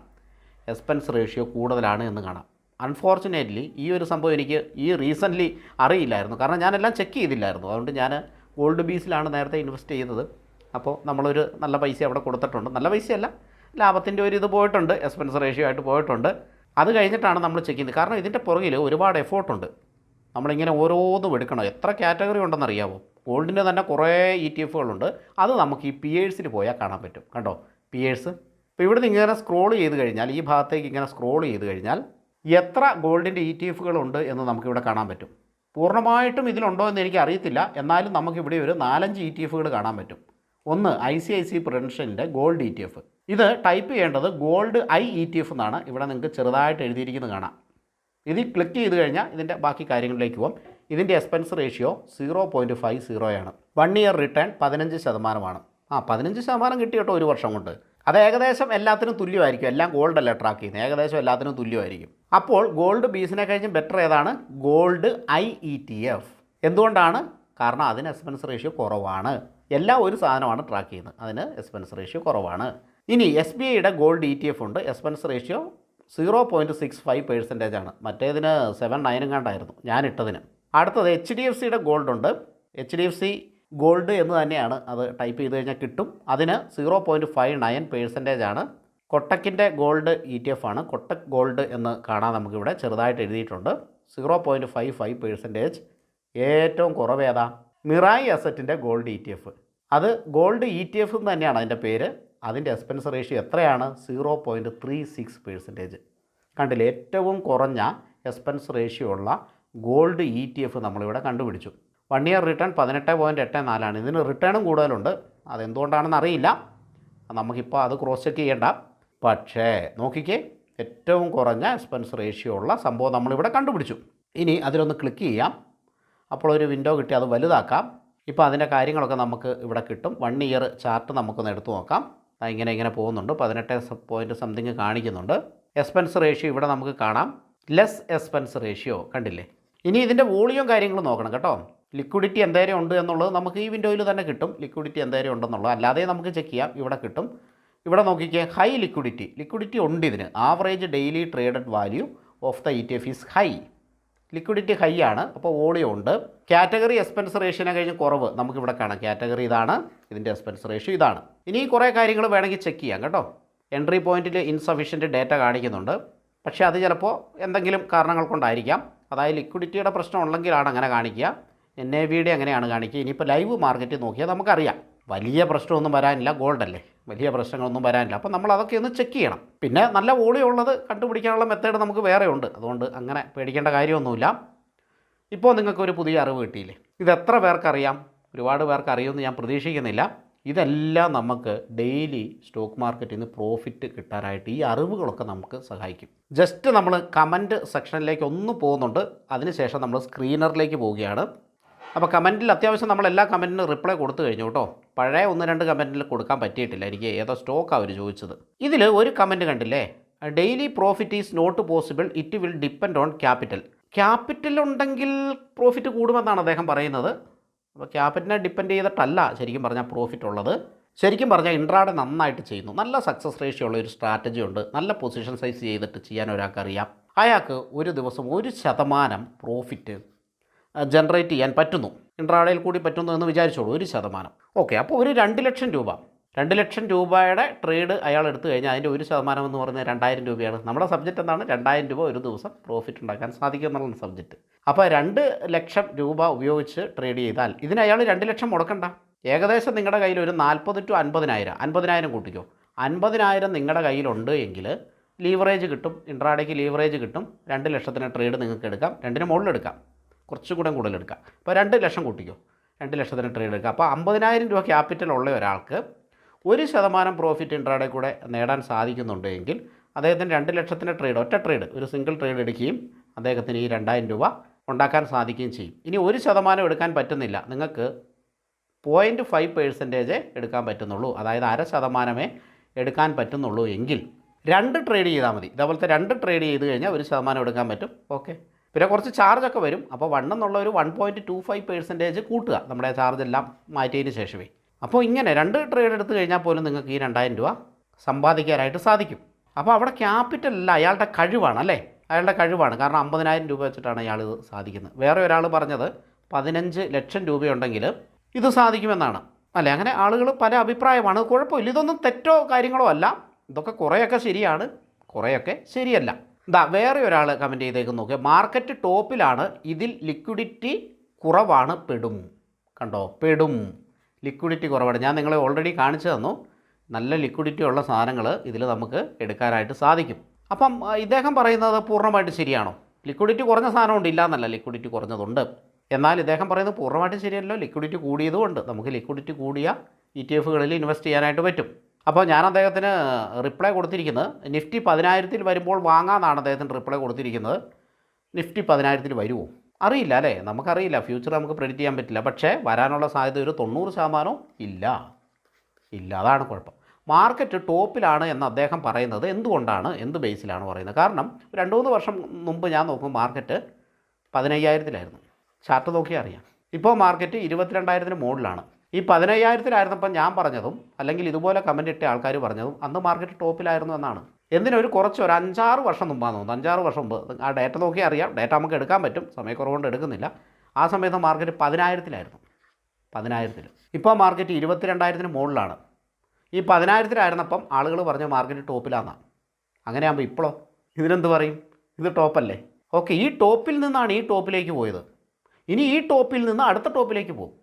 എക്സ്പെൻസ് റേഷ്യോ കൂടുതലാണ് എന്ന് കാണാം. അൺഫോർച്ചുനേറ്റ്ലി ഈ ഒരു സംഭവം എനിക്ക് റീസെൻ്റ്ലി അറിയില്ലായിരുന്നു, കാരണം ഞാനെല്ലാം ചെക്ക് ചെയ്തില്ലായിരുന്നു. അതുകൊണ്ട് ഞാൻ ഗോൾഡ് ബീസിലാണ് നേരത്തെ ഇൻവെസ്റ്റ് ചെയ്തത്. അപ്പോൾ നമ്മളൊരു നല്ല പൈസ അവിടെ കൊടുത്തിട്ടുണ്ട്. നല്ല പൈസയല്ല, ലാഭത്തിൻ്റെ ഒരു ഇത് പോയിട്ടുണ്ട്, എക്സ്പെൻസ് റേഷ്യോ ആയിട്ട് പോയിട്ടുണ്ട്. അത് കഴിഞ്ഞിട്ടാണ് നമ്മൾ ചെക്ക് ചെയ്യുന്നത്. കാരണം ഇതിൻ്റെ പുറകിൽ ഒരുപാട് എഫേർട്ടുണ്ട്. നമ്മളിങ്ങനെ ഓരോന്നും എടുക്കണം. എത്ര കാറ്റഗറി ഉണ്ടെന്നറിയാമോ? ഗോൾഡിൻ്റെ തന്നെ കുറേ ETF-കളുണ്ട്. അത് നമുക്ക് ഈ പിയേഴ്സിൽ പോയാൽ കാണാൻ പറ്റും. കണ്ടോ പിയേഴ്സ്? ഇപ്പോൾ ഇവിടെ നിന്ന് ഇങ്ങനെ സ്ക്രോൾ ചെയ്ത് കഴിഞ്ഞാൽ, ഈ ഭാഗത്തേക്ക് ഇങ്ങനെ സ്ക്രോൾ ചെയ്ത് കഴിഞ്ഞാൽ എത്ര ഗോൾഡിൻ്റെ ETF-കളുണ്ട് എന്ന് നമുക്കിവിടെ കാണാൻ പറ്റും. പൂർണ്ണമായിട്ടും ഇതിലുണ്ടോ എന്ന് എനിക്ക് അറിയത്തില്ല. എന്നാലും നമുക്കിവിടെ ഒരു 4-5 ETF-കൾ കാണാൻ പറ്റും. ഒന്ന് ICICI Prudentialൻ്റെ ഗോൾഡ് ETF. ഇത് ടൈപ്പ് ചെയ്യേണ്ടത് ഗോൾഡ് ETF എന്നാണ്. ഇവിടെ നിങ്ങൾക്ക് ചെറുതായിട്ട് എഴുതിയിരിക്കുന്നത് കാണാം. ഇതിൽ ക്ലിക്ക് ചെയ്ത് കഴിഞ്ഞാൽ ഇതിൻ്റെ ബാക്കി കാര്യങ്ങളിലേക്ക് പോകും. ഇതിൻ്റെ എക്സ്പെൻസ് റേഷ്യോ 0.50 1 ഇയർ റിട്ടേൺ 15%. 15% കിട്ടി കേട്ടോ ഒരു വർഷം കൊണ്ട്. അത് ഏകദേശം എല്ലാത്തിനും തുല്യമായിരിക്കും. എല്ലാം ഗോൾഡല്ല ട്രാക്ക് ചെയ്യുന്നത്, ഏകദേശം എല്ലാത്തിനും തുല്യമായിരിക്കും. അപ്പോൾ ഗോൾഡ് ബീസിനെ കഴിഞ്ഞും ബെറ്റർ ഏതാണ്? Gold ETF. എന്തുകൊണ്ടാണ്? കാരണം അതിന് എക്സ്പെൻസ് റേഷ്യോ കുറവാണ്. എല്ലാ ഒരു സാധനമാണ് ട്രാക്ക് ചെയ്യുന്നത്, അതിന് എക്സ്പെൻസ് റേഷ്യോ കുറവാണ്. ഇനി SBIയുടെ ഗോൾഡ് ETF ഉണ്ട്. എക്സ്പെൻസ് റേഷ്യോ 0.65% മറ്റേതിന് 7.9 കണ്ടായിരുന്നു ഞാൻ ഇട്ടതിന്. അടുത്തത് HDFCയുടെ ഗോൾഡ് ഉണ്ട്. HDFC ഗോൾഡ് എന്ന് തന്നെയാണ്, അത് ടൈപ്പ് ചെയ്ത് കഴിഞ്ഞാൽ കിട്ടും. അതിന് 0.59% കൊട്ടക്കിൻ്റെ ഗോൾഡ് ETF ആണ്. കൊട്ടക് ഗോൾഡ് എന്ന് കാണാൻ നമുക്കിവിടെ ചെറുതായിട്ട് എഴുതിയിട്ടുണ്ട്. 0.55%. ഏറ്റവും കുറവേതാ? Mirai അസറ്റിൻ്റെ gold ETF. അത് ഗോൾഡ് ETF എന്ന് തന്നെയാണ് അതിൻ്റെ പേര്. അതിൻ്റെ എക്സ്പെൻസ് റേഷ്യോ എത്രയാണ്? 0.36%. കണ്ടില്ലേ? ഏറ്റവും കുറഞ്ഞ എക്സ്പെൻസ് റേഷ്യോ ഉള്ള ഗോൾഡ് ETF നമ്മളിവിടെ കണ്ടുപിടിച്ചു. 1 ഇയർ റിട്ടേൺ 18.84. ഇതിന് റിട്ടേണും കൂടുതലുണ്ട്. അതെന്തുകൊണ്ടാണെന്ന് അറിയില്ല, നമുക്കിപ്പോൾ അത് ക്രോസ് ചെക്ക് ചെയ്യേണ്ട. പക്ഷേ നോക്കിക്കേ, ഏറ്റവും കുറഞ്ഞ എക്സ്പെൻസ് റേഷ്യോ ഉള്ള സംഭവം നമ്മളിവിടെ കണ്ടുപിടിച്ചു. ഇനി അതിലൊന്ന് ക്ലിക്ക് ചെയ്യാം. അപ്പോൾ ഒരു വിൻഡോ കിട്ടി, അത് വലുതാക്കാം. ഇപ്പോൾ അതിൻ്റെ കാര്യങ്ങളൊക്കെ നമുക്ക് ഇവിടെ കിട്ടും. 1 ഇയർ ചാർട്ട് നമുക്കൊന്ന് എടുത്തു നോക്കാം. ഇങ്ങനെ പോകുന്നുണ്ട്. 18 പോയിൻറ്റ് സംതിങ് കാണിക്കുന്നുണ്ട്. എക്സ്പെൻസ് റേഷ്യോ ഇവിടെ നമുക്ക് കാണാം. ലെസ് എക്സ്പെൻസ് റേഷ്യോ കണ്ടില്ലേ? ഇനി ഇതിൻ്റെ വോളിയം കാര്യങ്ങൾ നോക്കണം കേട്ടോ. ലിക്വിഡിറ്റി എന്തേരം ഉണ്ട് എന്നുള്ളത് നമുക്ക് ഈ വിൻഡോയിൽ തന്നെ കിട്ടും. ലിക്വിഡിറ്റി എന്തേരം ഉണ്ടെന്നുള്ളത് അല്ലാതെ നമുക്ക് ചെക്ക് ചെയ്യാം, ഇവിടെ കിട്ടും. ഇവിടെ നോക്കിക്കേ, ഹൈ ലിക്വിഡിറ്റി ഉണ്ട് ഇതിന്. Average daily traded value of the ETF is high. Liquidity high ആണ്, അപ്പോൾ വോളിയം ഉണ്ട്. കാറ്റഗറി എക്സ്പെൻസ് റേഷ്യോനെ കഴിഞ്ഞ് കുറവ് നമുക്കിവിടെ കാണാം. കാറ്റഗറി ഇതാണ്, ഇതിൻ്റെ എക്സ്പെൻസ് റേഷ്യോ ഇതാണ്. ഇനി കുറേ കാര്യങ്ങൾ വേണമെങ്കിൽ ചെക്ക് ചെയ്യാം കേട്ടോ. എൻട്രി പോയിൻറ്റിൽ ഇൻസഫിഷ്യൻറ്റ് ഡേറ്റ കാണിക്കുന്നുണ്ട്. പക്ഷേ അത് ചിലപ്പോൾ എന്തെങ്കിലും കാരണങ്ങൾ കൊണ്ടായിരിക്കാം. അതായത് ലിക്വിഡിറ്റിയുടെ പ്രശ്നം ഉണ്ടെങ്കിലാണ് അങ്ങനെ കാണിക്കുക. NAVയുടെ അങ്ങനെയാണ് കാണിക്കുക. ഇനിയിപ്പോൾ ലൈവ് മാർക്കറ്റിൽ നോക്കിയാൽ നമുക്കറിയാം വലിയ പ്രശ്നമൊന്നും വരാനില്ല, ഗോൾഡല്ലേ, വലിയ പ്രശ്നങ്ങളൊന്നും വരാനില്ല. അപ്പോൾ നമ്മൾ അതൊക്കെ ഒന്ന് ചെക്ക് ചെയ്യണം. പിന്നെ നല്ല വോളിയം ഉള്ളത് കണ്ടുപിടിക്കാനുള്ള മെത്തേഡ് നമുക്ക് വേറെ ഉണ്ട്. അതുകൊണ്ട് അങ്ങനെ പേടിക്കേണ്ട കാര്യമൊന്നുമില്ല. ഇപ്പോൾ നിങ്ങൾക്കൊരു പുതിയ അറിവ് കിട്ടിയില്ലേ? ഇത് എത്ര പേർക്കറിയാം? ഒരുപാട് പേർക്ക് അറിയുമെന്ന് ഞാൻ പ്രതീക്ഷിക്കുന്നില്ല. ഇതെല്ലാം നമുക്ക് ഡെയിലി സ്റ്റോക്ക് മാർക്കറ്റിൽ നിന്ന് പ്രോഫിറ്റ് കിട്ടാനായിട്ട് ഈ അറിവുകളൊക്കെ നമുക്ക് സഹായിക്കും. ജസ്റ്റ് നമ്മൾ കമൻറ്റ് സെക്ഷനിലേക്ക് ഒന്ന് പോകുന്നുണ്ട്, അതിനുശേഷം നമ്മൾ സ്ക്രീനറിലേക്ക് പോവുകയാണ്. അപ്പോൾ കമൻറ്റിൽ അത്യാവശ്യം നമ്മൾ എല്ലാ കമൻറ്റിനും റിപ്ലൈ കൊടുത്തു കഴിഞ്ഞു കേട്ടോ. പഴയ 1-2 കമൻറ്റിൽ കൊടുക്കാൻ പറ്റിയിട്ടില്ല, എനിക്ക് ഏതോ സ്റ്റോക്കാണ് അവർ ചോദിച്ചത്. ഇതിൽ ഒരു കമൻറ്റ് കണ്ടില്ലേ, daily profit is not possible, it will depend on capital. Capital ഉണ്ടെങ്കിൽ പ്രോഫിറ്റ് കൂടുമെന്നാണ് അദ്ദേഹം പറയുന്നത്. അപ്പോൾ ക്യാപിറ്റലിനെ ഡിപ്പെൻഡ് ചെയ്തിട്ടല്ല ശരിക്കും പറഞ്ഞാൽ പ്രോഫിറ്റ് ഉള്ളത്. ശരിക്കും പറഞ്ഞാൽ ഇൻട്രാഡേ നന്നായിട്ട് ചെയ്യുന്നു, നല്ല സക്സസ് റേഷ്യോ ഉള്ള ഒരു സ്ട്രാറ്റജി ഉണ്ട്, നല്ല പൊസിഷൻ സൈസ് ചെയ്തിട്ട് ചെയ്യാൻ ഒരാൾക്കറിയാം. അയാൾക്ക് ഒരു ദിവസം 1% പ്രോഫിറ്റ് ജനറേറ്റ് ചെയ്യാൻ പറ്റുന്നു. ഇൻട്രാഡേയിൽ കൂടി പറ്റുന്നു എന്ന് വിചാരിച്ചോളൂ, 1%. ഓക്കെ, അപ്പോൾ ഒരു 2 ലക്ഷം രൂപ 2 ലക്ഷം രൂപയുടെ ട്രേഡ് അയാൾ എടുത്തു കഴിഞ്ഞാൽ അതിൻ്റെ 1% എന്ന് പറയുന്നത് 2000 രൂപയാണ്. നമ്മുടെ സബ്ജക്റ്റ് എന്താണ്? 2000 രൂപ ഒരു ദിവസം പ്രോഫിറ്റ് ഉണ്ടാക്കാൻ സാധിക്കും എന്നുള്ള സബ്ജക്റ്റ്. അപ്പോൾ 2 ലക്ഷം രൂപ ഉപയോഗിച്ച് ട്രേഡ് ചെയ്താൽ ഇതിന് അയാൾ 2 ലക്ഷം മുടക്കണ്ട. ഏകദേശം നിങ്ങളുടെ കയ്യിൽ ഒരു 40 to 50,000 കൂട്ടിക്കോ. 50,000 നിങ്ങളുടെ കയ്യിലുണ്ട് എങ്കിൽ ലീവറേജ് കിട്ടും, ഇൻട്രാഡേക്ക് ലീവറേജ് കിട്ടും. 2 ലക്ഷത്തിന് ട്രേഡ് നിങ്ങൾക്ക് എടുക്കാം, 2-ന് മുകളിൽ എടുക്കാം, കുറച്ചും കൂടെ കൂടുതൽ എടുക്കാം. അപ്പോൾ 2 ലക്ഷം കൂട്ടിക്കോ, 2 ലക്ഷത്തിന് ട്രേഡ് എടുക്കാം. അപ്പോൾ 50,000 രൂപ ക്യാപിറ്റൽ ഉള്ള ഒരാൾക്ക് 1% പ്രോഫിറ്റ് ഇൻട്രാഡേ കൂടെ നേടാൻ സാധിക്കുന്നുണ്ട് എങ്കിൽ അദ്ദേഹത്തിന് 2 ലക്ഷത്തിൻ്റെ ട്രേഡ്, ഒറ്റ ട്രേഡ്, ഒരു സിംഗിൾ ട്രേഡ് എടുക്കുകയും അദ്ദേഹത്തിന് ഈ 2000 രൂപ ഉണ്ടാക്കാൻ സാധിക്കുകയും ചെയ്യും. ഇനി 1% എടുക്കാൻ പറ്റുന്നില്ല, നിങ്ങൾക്ക് 0.5% എടുക്കാൻ പറ്റുന്നുള്ളൂ, അതായത് 0.5% എടുക്കാൻ പറ്റുന്നുള്ളൂ എങ്കിൽ 2 ട്രേഡ് ചെയ്താൽ മതി. ഇതേപോലത്തെ 2 ട്രേഡ് ചെയ്ത് കഴിഞ്ഞാൽ 1% എടുക്കാൻ പറ്റും. ഓക്കെ, പിന്നെ കുറച്ച് ചാർജൊക്കെ വരും. അപ്പോൾ 1 എന്നുള്ള ഒരു 1.25% കൂട്ടുക നമ്മുടെ ചാർജെല്ലാം മാറ്റിയതിന് ശേഷമേ. അപ്പോൾ ഇങ്ങനെ 2 ട്രേഡ് എടുത്തു കഴിഞ്ഞാൽ പോലും നിങ്ങൾക്ക് ഈ 2000 രൂപ സമ്പാദിക്കാനായിട്ട് സാധിക്കും. അപ്പോൾ അവിടെ ക്യാപിറ്റൽ അല്ല, അയാളുടെ കഴിവാണ് അല്ലേ, അയാളുടെ കഴിവാണ്. കാരണം 50,000 രൂപ വെച്ചിട്ടാണ് അയാൾ ഇത് സാധിക്കുന്നത്. വേറെ ഒരാൾ പറഞ്ഞത് 15 ലക്ഷം രൂപയുണ്ടെങ്കിൽ ഇത് സാധിക്കുമെന്നാണ് അല്ലേ. അങ്ങനെ ആളുകൾ പല അഭിപ്രായമാണ്, കുഴപ്പമില്ല, ഇതൊന്നും തെറ്റോ കാര്യങ്ങളോ അല്ല. ഇതൊക്കെ കുറേയൊക്കെ ശരിയാണ്, കുറേയൊക്കെ ശരിയല്ല. ഇതാ വേറെ ഒരാൾ കമൻറ്റ് ചെയ്തേക്ക് നോക്കുക, മാർക്കറ്റ് ടോപ്പിലാണ്, ഇതിൽ ലിക്വിഡിറ്റി കുറവാണ്, പെടും. കണ്ടോ, പെടും, ലിക്വിഡിറ്റി കുറവാണ്. ഞാൻ നിങ്ങളെ ഓൾറെഡി കാണിച്ചു തന്നു, നല്ല ലിക്വിഡിറ്റി ഉള്ള സാധനങ്ങൾ ഇതിൽ നമുക്ക് എടുക്കാനായിട്ട് സാധിക്കും. അപ്പം ഇദ്ദേഹം പറയുന്നത് പൂർണ്ണമായിട്ട് ശരിയാണോ? ലിക്വിഡിറ്റി കുറഞ്ഞ സാധനമുണ്ട്, ഇല്ല എന്നല്ല, ലിക്വിഡിറ്റി കുറഞ്ഞതുണ്ട്. എന്നാൽ ഇദ്ദേഹം പറയുന്നത് പൂർണ്ണമായിട്ടും ശരിയല്ലോ, ലിക്വിഡിറ്റി കൂടിയതുകൊണ്ട് നമുക്ക് ലിക്വിഡിറ്റി കൂടിയ ETF-കളിൽ ഇൻവെസ്റ്റ് ചെയ്യാനായിട്ട് പറ്റും. അപ്പോൾ ഞാൻ അദ്ദേഹത്തിന് റിപ്ലൈ കൊടുത്തിരിക്കുന്നത് നിഫ്റ്റി 10,000 വരുമ്പോൾ വാങ്ങാമെന്നാണ് അദ്ദേഹത്തിന് റിപ്ലൈ കൊടുത്തിരിക്കുന്നത്. നിഫ്റ്റി 10,000 വരുമോ അറിയില്ല അല്ലേ, നമുക്കറിയില്ല, ഫ്യൂച്ചർ നമുക്ക് പ്രെഡിക്റ്റ് ചെയ്യാൻ പറ്റില്ല. പക്ഷേ വരാനുള്ള സാധ്യത ഒരു 90% ഇല്ല, അതാണ് കുഴപ്പം. മാർക്കറ്റ് ടോപ്പിലാണ് എന്ന് അദ്ദേഹം പറയുന്നത് എന്തുകൊണ്ടാണ്, എന്ത് ബേസിലാണ് പറയുന്നത്? കാരണം 2-3 വർഷം മുമ്പ് ഞാൻ നോക്കുമ്പോൾ മാർക്കറ്റ് 15,000-ലായിരുന്നു, ചാർട്ട് നോക്കിയാൽ അറിയാം. ഇപ്പോൾ മാർക്കറ്റ് 22,000-ന് മുകളിലാണ്. ഈ 15,000-ലായിരുന്നപ്പം ഞാൻ പറഞ്ഞതും അല്ലെങ്കിൽ ഇതുപോലെ കമൻറ്റ് ഇട്ട ആൾക്കാർ പറഞ്ഞതും അന്ന് മാർക്കറ്റ് ടോപ്പിലായിരുന്നു എന്നാണ്. എന്തിനൊരു 5-6 വർഷം മുമ്പാണ് തോന്നുന്നു, 5-6 വർഷം മുമ്പ്. ആ ഡേറ്റ നോക്കിയാൽ അറിയാം, ഡേറ്റ നമുക്ക് എടുക്കാൻ പറ്റും, സമയക്കുറവുകൊണ്ട് എടുക്കുന്നില്ല. ആ സമയത്ത് മാർക്കറ്റ് 10,000-ലായിരുന്നു, 10,000-ൽ. ഇപ്പോൾ മാർക്കറ്റ് 22,000-ന് മുകളിലാണ്. ഈ 10,000-ലായിരുന്നപ്പം ആളുകൾ പറഞ്ഞ മാർക്കറ്റ് ടോപ്പിലാണെന്നാണ്. അങ്ങനെയാകുമ്പോൾ ഇപ്പോഴോ ഇതിനെന്ത് പറയും? ഇത് ടോപ്പല്ലേ? ഓക്കെ, ഈ ടോപ്പിൽ നിന്നാണ് ഈ ടോപ്പിലേക്ക് പോയത്, ഇനി ഈ ടോപ്പിൽ നിന്ന് അടുത്ത ടോപ്പിലേക്ക് പോകും.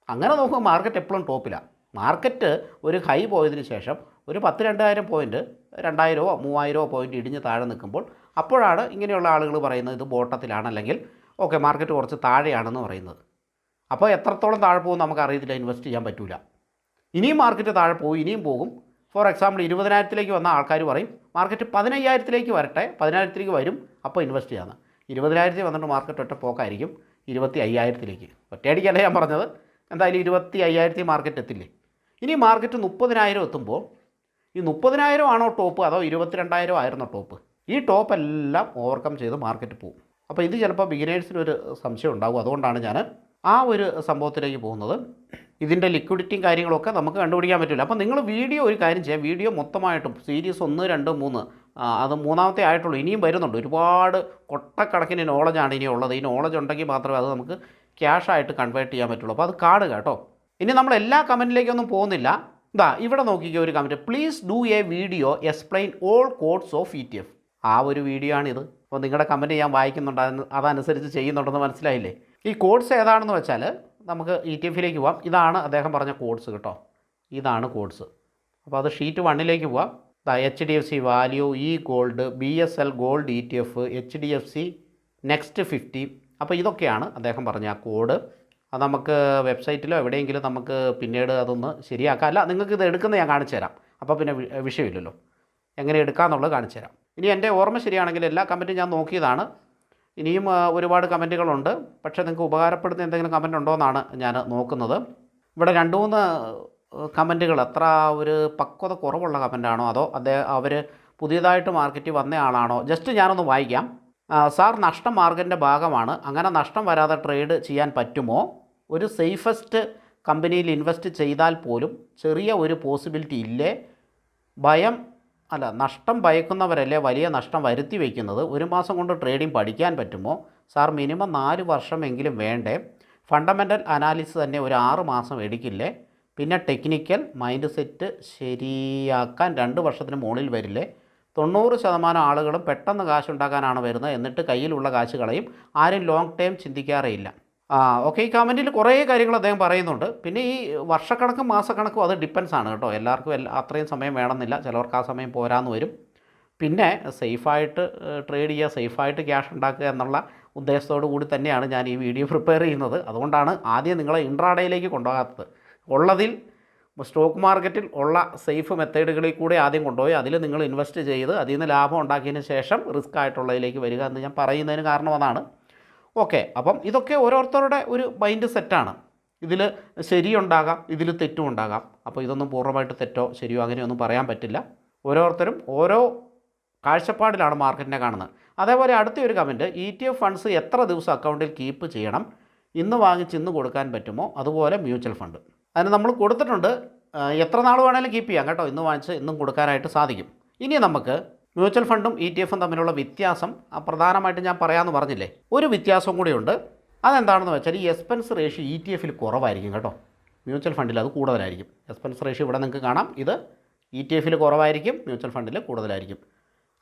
അങ്ങനെ നോക്കുമ്പോൾ മാർക്കറ്റ് എപ്പോഴും ടോപ്പിലാണ്. മാർക്കറ്റ് ഒരു ഹൈ പോയതിന് ശേഷം ഒരു 10-2,000 പോയിൻറ്റ്, 2,000-3,000 പോയിൻറ്റ് ഇടിഞ്ഞ് താഴെ നിൽക്കുമ്പോൾ അപ്പോഴാണ് ഇങ്ങനെയുള്ള ആളുകൾ പറയുന്നത് ഇത് ബോട്ടത്തിലാണ്, അല്ലെങ്കിൽ ഓക്കെ മാർക്കറ്റ് കുറച്ച് താഴെയാണെന്ന് പറയുന്നത്. അപ്പോൾ എത്രത്തോളം താഴെ പോകും നമുക്കറിയത്തില്ല, ഇൻവെസ്റ്റ് ചെയ്യാൻ പറ്റില്ല. ഇനിയും മാർക്കറ്റ് താഴെ പോകും, ഇനിയും പോകും. ഫോർ എക്സാമ്പിൾ 20,000-ലേക്ക് വന്ന ആൾക്കാർ പറയും മാർക്കറ്റ് 15,000-ലേക്ക് വരട്ടെ, 15,000-ലേക്ക് വരും, അപ്പോൾ ഇൻവെസ്റ്റ് ചെയ്യാമെന്ന്. 20,000-ൽ വന്നിട്ട് മാർക്കറ്റ് ഒറ്റ പോക്കായിരിക്കും 25,000-ലേക്ക്. ഒറ്റയടിക്കല്ല ഞാൻ പറഞ്ഞത്, എന്തായാലും 25,000 മാർക്കറ്റ് എത്തില്ലേ. ഇനി മാർക്കറ്റ് 30,000 എത്തുമ്പോൾ ഈ 30,000 ആണോ ടോപ്പ് അതോ 22,000 ആയിരുന്നോ ടോപ്പ്? ഈ ടോപ്പെല്ലാം ഓവർകം ചെയ്ത് മാർക്കറ്റ് പോകും. അപ്പോൾ ഇത് ചിലപ്പോൾ ബിഗിനേഴ്സിനൊരു സംശയം ഉണ്ടാകും. അതുകൊണ്ടാണ് ഞാൻ ആ ഒരു സംഭവത്തിലേക്ക് പോകുന്നത്. ഇതിൻ്റെ ലിക്വിഡിറ്റിയും കാര്യങ്ങളൊക്കെ നമുക്ക് കണ്ടുപിടിക്കാൻ പറ്റില്ല. അപ്പോൾ നിങ്ങൾ ഒരു കാര്യം ചെയ്യാം, വീഡിയോ മൊത്തമായിട്ടും സീരീസ് 1, 2, 3 അത് 3ാമത്തെ ആയിട്ടുള്ളൂ, ഇനിയും വരുന്നുണ്ട്. ഒരുപാട് കൊട്ടക്കണക്കിന് നോളജാണ് ഇനി ഉള്ളത്. ഈ നോളജ് ഉണ്ടെങ്കിൽ മാത്രമേ അത് നമുക്ക് ക്യാഷായിട്ട് കൺവേർട്ട് ചെയ്യാൻ പറ്റുള്ളൂ. അപ്പോൾ അത് കാണുക കേട്ടോ. ഇനി നമ്മൾ എല്ലാ കമൻറ്റിലേക്കൊന്നും പോകുന്നില്ല. ഇവിടെ നോക്കിക്കുക ഒരു comment, please do a video explain all codes of ETF. ആ ഒരു വീഡിയോ ആണിത്. അപ്പോൾ നിങ്ങളുടെ കമൻറ്റ് ഞാൻ വായിക്കുന്നുണ്ട്, അതനുസരിച്ച് ചെയ്യുന്നുണ്ടെന്ന് മനസ്സിലായില്ലേ? ഈ കോഡ്സ് ഏതാണെന്ന് വെച്ചാൽ നമുക്ക് ETF-ലേക്ക് പോവാം. ഇതാണ് അദ്ദേഹം പറഞ്ഞ കോഡ്സ് കേട്ടോ, ഇതാണ് കോഡ്സ്. അപ്പോൾ അത് ഷീറ്റ് 1-ലേക്ക് പോവാം. HDFC value, gold, BSL gold ETF, HDFC next 50. അപ്പോൾ ഇതൊക്കെയാണ് അദ്ദേഹം പറഞ്ഞ ആ കോഡ്. അത് നമുക്ക് വെബ്സൈറ്റിലോ എവിടെയെങ്കിലും നമുക്ക് പിന്നീട് അതൊന്ന് ശരിയാക്കാം. അല്ല, നിങ്ങൾക്ക് ഇത് എടുക്കുന്നത് ഞാൻ കാണിച്ചു തരാം. അപ്പോൾ പിന്നെ വിഷയമില്ലല്ലോ, എങ്ങനെ എടുക്കാമെന്നുള്ളത് കാണിച്ചു തരാം. ഇനി എൻ്റെ ഓർമ്മ ശരിയാണെങ്കിൽ എല്ലാ കമൻറ്റും ഞാൻ നോക്കിയതാണ്. ഇനിയും ഒരുപാട് കമൻറ്റുകളുണ്ട്. പക്ഷേ നിങ്ങൾക്ക് ഉപകാരപ്പെടുന്ന എന്തെങ്കിലും കമൻറ്റ് ഉണ്ടോ എന്നാണ് ഞാൻ നോക്കുന്നത്. ഇവിടെ 2-3 കമൻറ്റുകൾ അത്ര ഒരു പക്വത കുറവുള്ള കമൻറ്റാണോ അതോ അവർ പുതിയതായിട്ട് മാർക്കറ്റിൽ വന്ന ആളാണോ? ജസ്റ്റ് ഞാനൊന്ന് വായിക്കാം. സാർ, നഷ്ടം മാർക്കറ്റിൻ്റെ ഭാഗമാണ്. അങ്ങനെ നഷ്ടം വരാതെ ട്രേഡ് ചെയ്യാൻ പറ്റുമോ? ഒരു സേഫസ്റ്റ് കമ്പനിയിൽ ഇൻവെസ്റ്റ് ചെയ്താൽ പോലും ചെറിയ ഒരു പോസിബിലിറ്റി ഇല്ലേ? നഷ്ടം ഭയക്കുന്നവരല്ലേ വലിയ നഷ്ടം വരുത്തി വയ്ക്കുന്നത്. 1 മാസം കൊണ്ട് ട്രേഡിംഗ് പഠിക്കാൻ പറ്റുമോ? സാർ, മിനിമം 4 വർഷമെങ്കിലും വേണ്ടേ? ഫണ്ടമെൻ്റൽ അനാലിസിസ് തന്നെ ഒരു 6 മാസം എടുക്കില്ലേ? പിന്നെ ടെക്നിക്കൽ മൈൻഡ് സെറ്റ് ശരിയാക്കാൻ 2 വർഷത്തിന് മുകളിൽ വരില്ലേ? 90% ആളുകളും പെട്ടെന്ന് കാശുണ്ടാക്കാനാണ് വരുന്നത്, എന്നിട്ട് കയ്യിലുള്ള കാശ് കളയും. ആരും ലോങ് ടേം ചിന്തിക്കാറേയില്ല. ഓക്കെ, ഈ കമൻറ്റിൽ കുറേ കാര്യങ്ങൾ അദ്ദേഹം പറയുന്നുണ്ട്. പിന്നെ ഈ വർഷക്കണക്കും മാസക്കണക്കും അത് ഡിപ്പെൻസ് ആണ് കേട്ടോ. എല്ലാവർക്കും അത്രയും സമയം വേണമെന്നില്ല, ചിലവർക്ക് ആ സമയം പോരാന്ന് വരും. പിന്നെ സേഫായിട്ട് ട്രേഡ് ചെയ്യുക, സേഫായിട്ട് ക്യാഷ് ഉണ്ടാക്കുക എന്നുള്ള ഉദ്ദേശത്തോടു കൂടി തന്നെയാണ് ഞാൻ ഈ വീഡിയോ പ്രിപ്പയർ ചെയ്യുന്നത്. അതുകൊണ്ടാണ് ആദ്യം നിങ്ങളെ ഇൻട്രാഡേയിലേക്ക് കൊണ്ടുപോകാത്തത്. ഉള്ളതിൽ സ്റ്റോക്ക് മാർക്കറ്റിൽ ഉള്ള സേഫ് മെത്തേഡുകളിൽ കൂടെ ആദ്യം കൊണ്ടുപോയി അതിൽ നിങ്ങൾ ഇൻവെസ്റ്റ് ചെയ്ത് അതിൽ നിന്ന് ലാഭം ഉണ്ടാക്കിയതിന് ശേഷം റിസ്ക് ആയിട്ടുള്ളതിലേക്ക് വരിക എന്ന് ഞാൻ പറയുന്നതിന് കാരണം അതാണ്. ഓക്കെ, അപ്പം ഇതൊക്കെ ഓരോരുത്തരുടെ ഒരു മൈൻഡ് സെറ്റാണ്. ഇതിൽ ശരിയുണ്ടാകാം, ഇതിൽ തെറ്റും ഉണ്ടാകാം. അപ്പോൾ ഇതൊന്നും പൂർണ്ണമായിട്ട് തെറ്റോ ശരിയോ അങ്ങനെയൊന്നും പറയാൻ പറ്റില്ല. ഓരോരുത്തരും ഓരോ കാഴ്ചപ്പാടിലാണ് മാർക്കറ്റിനെ കാണുന്നത്. അതേപോലെ അടുത്ത ഒരു കമൻറ്റ്, ETF ഫണ്ട്സ് എത്ര ദിവസം അക്കൗണ്ടിൽ കീപ്പ് ചെയ്യണം? ഇന്ന് വാങ്ങിച്ച് ഇന്ന് കൊടുക്കാൻ പറ്റുമോ? അതുപോലെ മ്യൂച്വൽ ഫണ്ട് അതിന് നമ്മൾ കൊടുത്തിട്ടുണ്ട്. എത്ര നാൾ വേണമെങ്കിലും കീപ്പ് ചെയ്യാം കേട്ടോ. ഇന്ന് വാങ്ങിച്ച് ഇന്നും കൊടുക്കാനായിട്ട് സാധിക്കും. ഇനി നമുക്ക് മ്യൂച്വൽ ഫണ്ടും ETF-ഉം തമ്മിലുള്ള വ്യത്യാസം പ്രധാനമായിട്ടും ഞാൻ പറയാമെന്ന് പറഞ്ഞില്ലേ, ഒരു വ്യത്യാസവും കൂടിയുണ്ട്. അതെന്താണെന്ന് വെച്ചാൽ ഈ എക്സ്പെൻസ് റേഷ്യോ ETF-ൽ കുറവായിരിക്കും കേട്ടോ, മ്യൂച്വൽ ഫണ്ടിൽ അത് കൂടുതലായിരിക്കും. എക്സ്പെൻസ് റേഷ്യോ ഇവിടെ നിങ്ങൾക്ക് കാണാം, ഇത് ETF കുറവായിരിക്കും, മ്യൂച്വൽ ഫണ്ടിൽ കൂടുതലായിരിക്കും.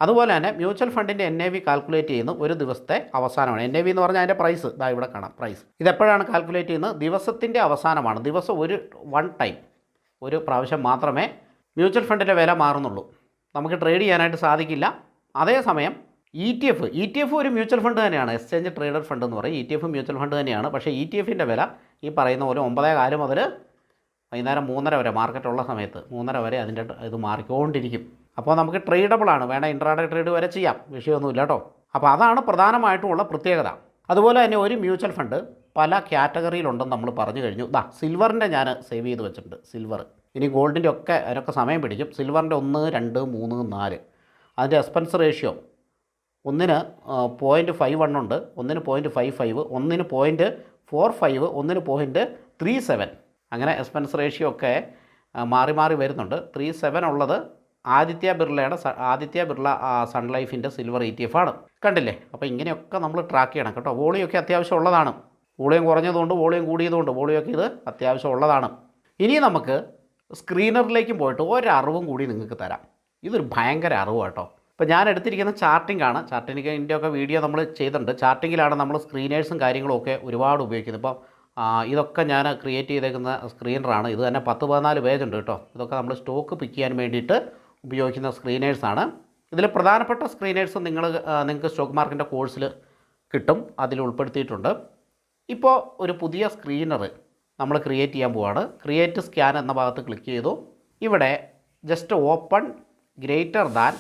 അതുപോലെ തന്നെ മ്യൂച്വൽ ഫണ്ടിൻ്റെ NAV കാൽക്കുലേറ്റ് ചെയ്യുന്നത് ഒരു ദിവസത്തെ അവസാനമാണ്. NAV എന്ന് പറഞ്ഞാൽ അതിൻ്റെ പ്രൈസ് ഇതാ ഇവിടെ കാണാം. പ്രൈസ് ഇതെപ്പോഴാണ് കാൽക്കുലേറ്റ് ചെയ്യുന്നത്? ദിവസത്തിൻ്റെ അവസാനമാണ്. ദിവസം വൺ ടൈം, ഒരു പ്രാവശ്യം മാത്രമേ മ്യൂച്വൽ ഫണ്ടിൻ്റെ വില മാറുന്നുള്ളൂ. നമുക്ക് ട്രേഡ് ചെയ്യാനായിട്ട് സാധിക്കില്ല. അതേസമയം ETF ഒരു മ്യൂച്വൽ ഫണ്ട് തന്നെയാണ്. എക്സ്ചേഞ്ച് ട്രേഡഡ് ഫണ്ട് എന്ന് പറയും. ETF മ്യൂച്വൽ ഫണ്ട് തന്നെയാണ്. പക്ഷേ ETFൻ്റെ വില ഈ പറയുന്ന പോലെ 9:15 മുതൽ വൈകുന്നേരം 3:30 വരെ, മാർക്കറ്റുള്ള സമയത്ത് 3:30 വരെ അതിൻ്റെ ഇത് മാറിക്കൊണ്ടിരിക്കും. അപ്പോൾ നമുക്ക് ട്രേഡബിളാണ്, വേണ്ട ഇൻട്രാഡേ ട്രേഡ് വരെ ചെയ്യാം, വിഷയമൊന്നുമില്ല കേട്ടോ. അപ്പോൾ അതാണ് പ്രധാനമായിട്ടുമുള്ള പ്രത്യേകത. അതുപോലെ തന്നെ ഒരു മ്യൂച്വൽ ഫണ്ട് പല കാറ്റഗറിയിലുണ്ടെന്ന് നമ്മൾ പറഞ്ഞു കഴിഞ്ഞു. സിൽവറിൻ്റെ ഞാൻ സേവ് ചെയ്ത് വെച്ചിട്ടുണ്ട്. സിൽവർ, ഇനി ഗോൾഡിൻ്റെ ഒക്കെ അതിനൊക്കെ സമയം പിടിക്കും. സിൽവറിൻ്റെ 1, 2, 3, 4 അതിൻ്റെ എക്സ്പെൻസ് റേഷ്യോ ഒന്നിന് 0.51 ഉണ്ട്, ഒന്നിന് 0.55, ഒന്നിന് 0.45, ഒന്നിന് 0.37. അങ്ങനെ എക്സ്പെൻസ് റേഷ്യോ ഒക്കെ മാറി മാറി വരുന്നുണ്ട്. 37 ഉള്ളത് ആദിത്യ ബിർള സൺ ലൈഫിൻ്റെ സിൽവർ ETF ആണ്. കണ്ടില്ലേ? അപ്പോൾ ഇങ്ങനെയൊക്കെ നമ്മൾ ട്രാക്ക് ചെയ്യണം കേട്ടോ. വോളിയൊക്കെ അത്യാവശ്യം ഉള്ളതാണ്. വോളിയം കുറഞ്ഞതുകൊണ്ട്, വോളിയം കൂടിയതുകൊണ്ട്, വോളിയൊക്കെ ഇത് അത്യാവശ്യം ഉള്ളതാണ്. ഇനി നമുക്ക് സ്ക്രീനറിലേക്കും പോയിട്ട് ഒരറിവും കൂടി നിങ്ങൾക്ക് തരാം. ഇതൊരു ഭയങ്കര അറിവ് കേട്ടോ. ഇപ്പോൾ ഞാൻ എടുത്തിരിക്കുന്ന ചാർട്ടിംഗ് ആണ്. ചാർട്ടിങ്ങിൻ്റെ ഒക്കെ വീഡിയോ നമ്മൾ ചെയ്തിട്ടുണ്ട്. ചാർട്ടിങ്ങിലാണ് നമ്മൾ സ്ക്രീനേഴ്സും കാര്യങ്ങളും ഒക്കെ ഒരുപാട് ഉപയോഗിക്കുന്നത്. ഇപ്പം ഇതൊക്കെ ഞാൻ ക്രിയേറ്റ് ചെയ്തേക്കുന്ന സ്ക്രീനറാണ്. ഇത് തന്നെ 10-14 പേജ് ഉണ്ട് കേട്ടോ. ഇതൊക്കെ നമ്മൾ സ്റ്റോക്ക് പിക്ക് ചെയ്യാൻ വേണ്ടിയിട്ട് ഉപയോഗിക്കുന്ന സ്ക്രീനേഴ്സാണ്. ഇതിൽ പ്രധാനപ്പെട്ട സ്ക്രീനേഴ്സ് നിങ്ങൾക്ക് സ്റ്റോക്ക് മാർക്കറ്റിൻ്റെ കോഴ്സിൽ കിട്ടും, അതിൽ ഉൾപ്പെടുത്തിയിട്ടുണ്ട്. ഇപ്പോൾ ഒരു പുതിയ സ്ക്രീനർ നമ്മൾ ക്രിയേറ്റ് ചെയ്യാൻ പോവാണ്. ക്രിയേറ്റ് സ്കാൻ എന്ന ഭാഗത്ത് ക്ലിക്ക് ചെയ്തു. ഇവിടെ just open greater than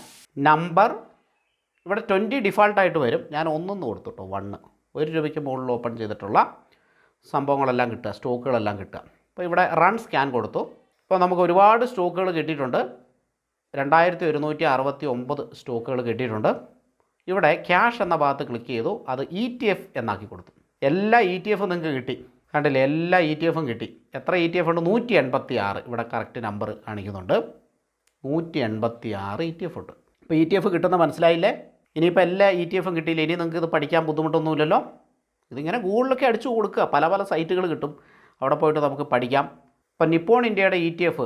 number, ഇവിടെ 20 ഡിഫാൾട്ടായിട്ട് വരും. ഞാൻ 1 കൊടുത്തു കേട്ടോ. 1 രൂപയ്ക്ക് മുകളിൽ ഓപ്പൺ ചെയ്തിട്ടുള്ള സംഭവങ്ങളെല്ലാം കിട്ടുക, സ്റ്റോക്കുകളെല്ലാം കിട്ടുക. അപ്പോൾ ഇവിടെ റൺ സ്കാൻ കൊടുത്തു. ഇപ്പോൾ നമുക്ക് ഒരുപാട് സ്റ്റോക്കുകൾ കിട്ടിയിട്ടുണ്ട്. 2169 സ്റ്റോക്കുകൾ കിട്ടിയിട്ടുണ്ട്. ഇവിടെ ക്യാഷ് എന്ന ഭാഗത്ത് ക്ലിക്ക് ചെയ്തു. അത് ETF എന്നാക്കി കൊടുത്തു. എല്ലാ ETF നിങ്ങൾക്ക് കിട്ടി. കണ്ടില്ലേ? എല്ലാ ETF കിട്ടി. എത്ര ETF ഉണ്ട്? 186. ഇവിടെ കറക്റ്റ് നമ്പർ കാണിക്കുന്നുണ്ട്. 186 ETF ഉണ്ട്. ഇപ്പോൾ ETF കിട്ടുന്ന മനസ്സിലായില്ലേ? ഇനിയിപ്പോൾ എല്ലാ ETF കിട്ടിയില്ല. ഇനി നിങ്ങൾക്ക് ഇത് പഠിക്കാൻ ബുദ്ധിമുട്ടൊന്നുമില്ലല്ലോ. ഇതിങ്ങനെ ഗൂഗിളിലൊക്കെ അടിച്ചു കൊടുക്കുക, പല സൈറ്റുകൾ കിട്ടും, അവിടെ പോയിട്ട് നമുക്ക് പഠിക്കാം. ഇപ്പോൾ നിപ്പോൺ ഇന്ത്യയുടെ ETF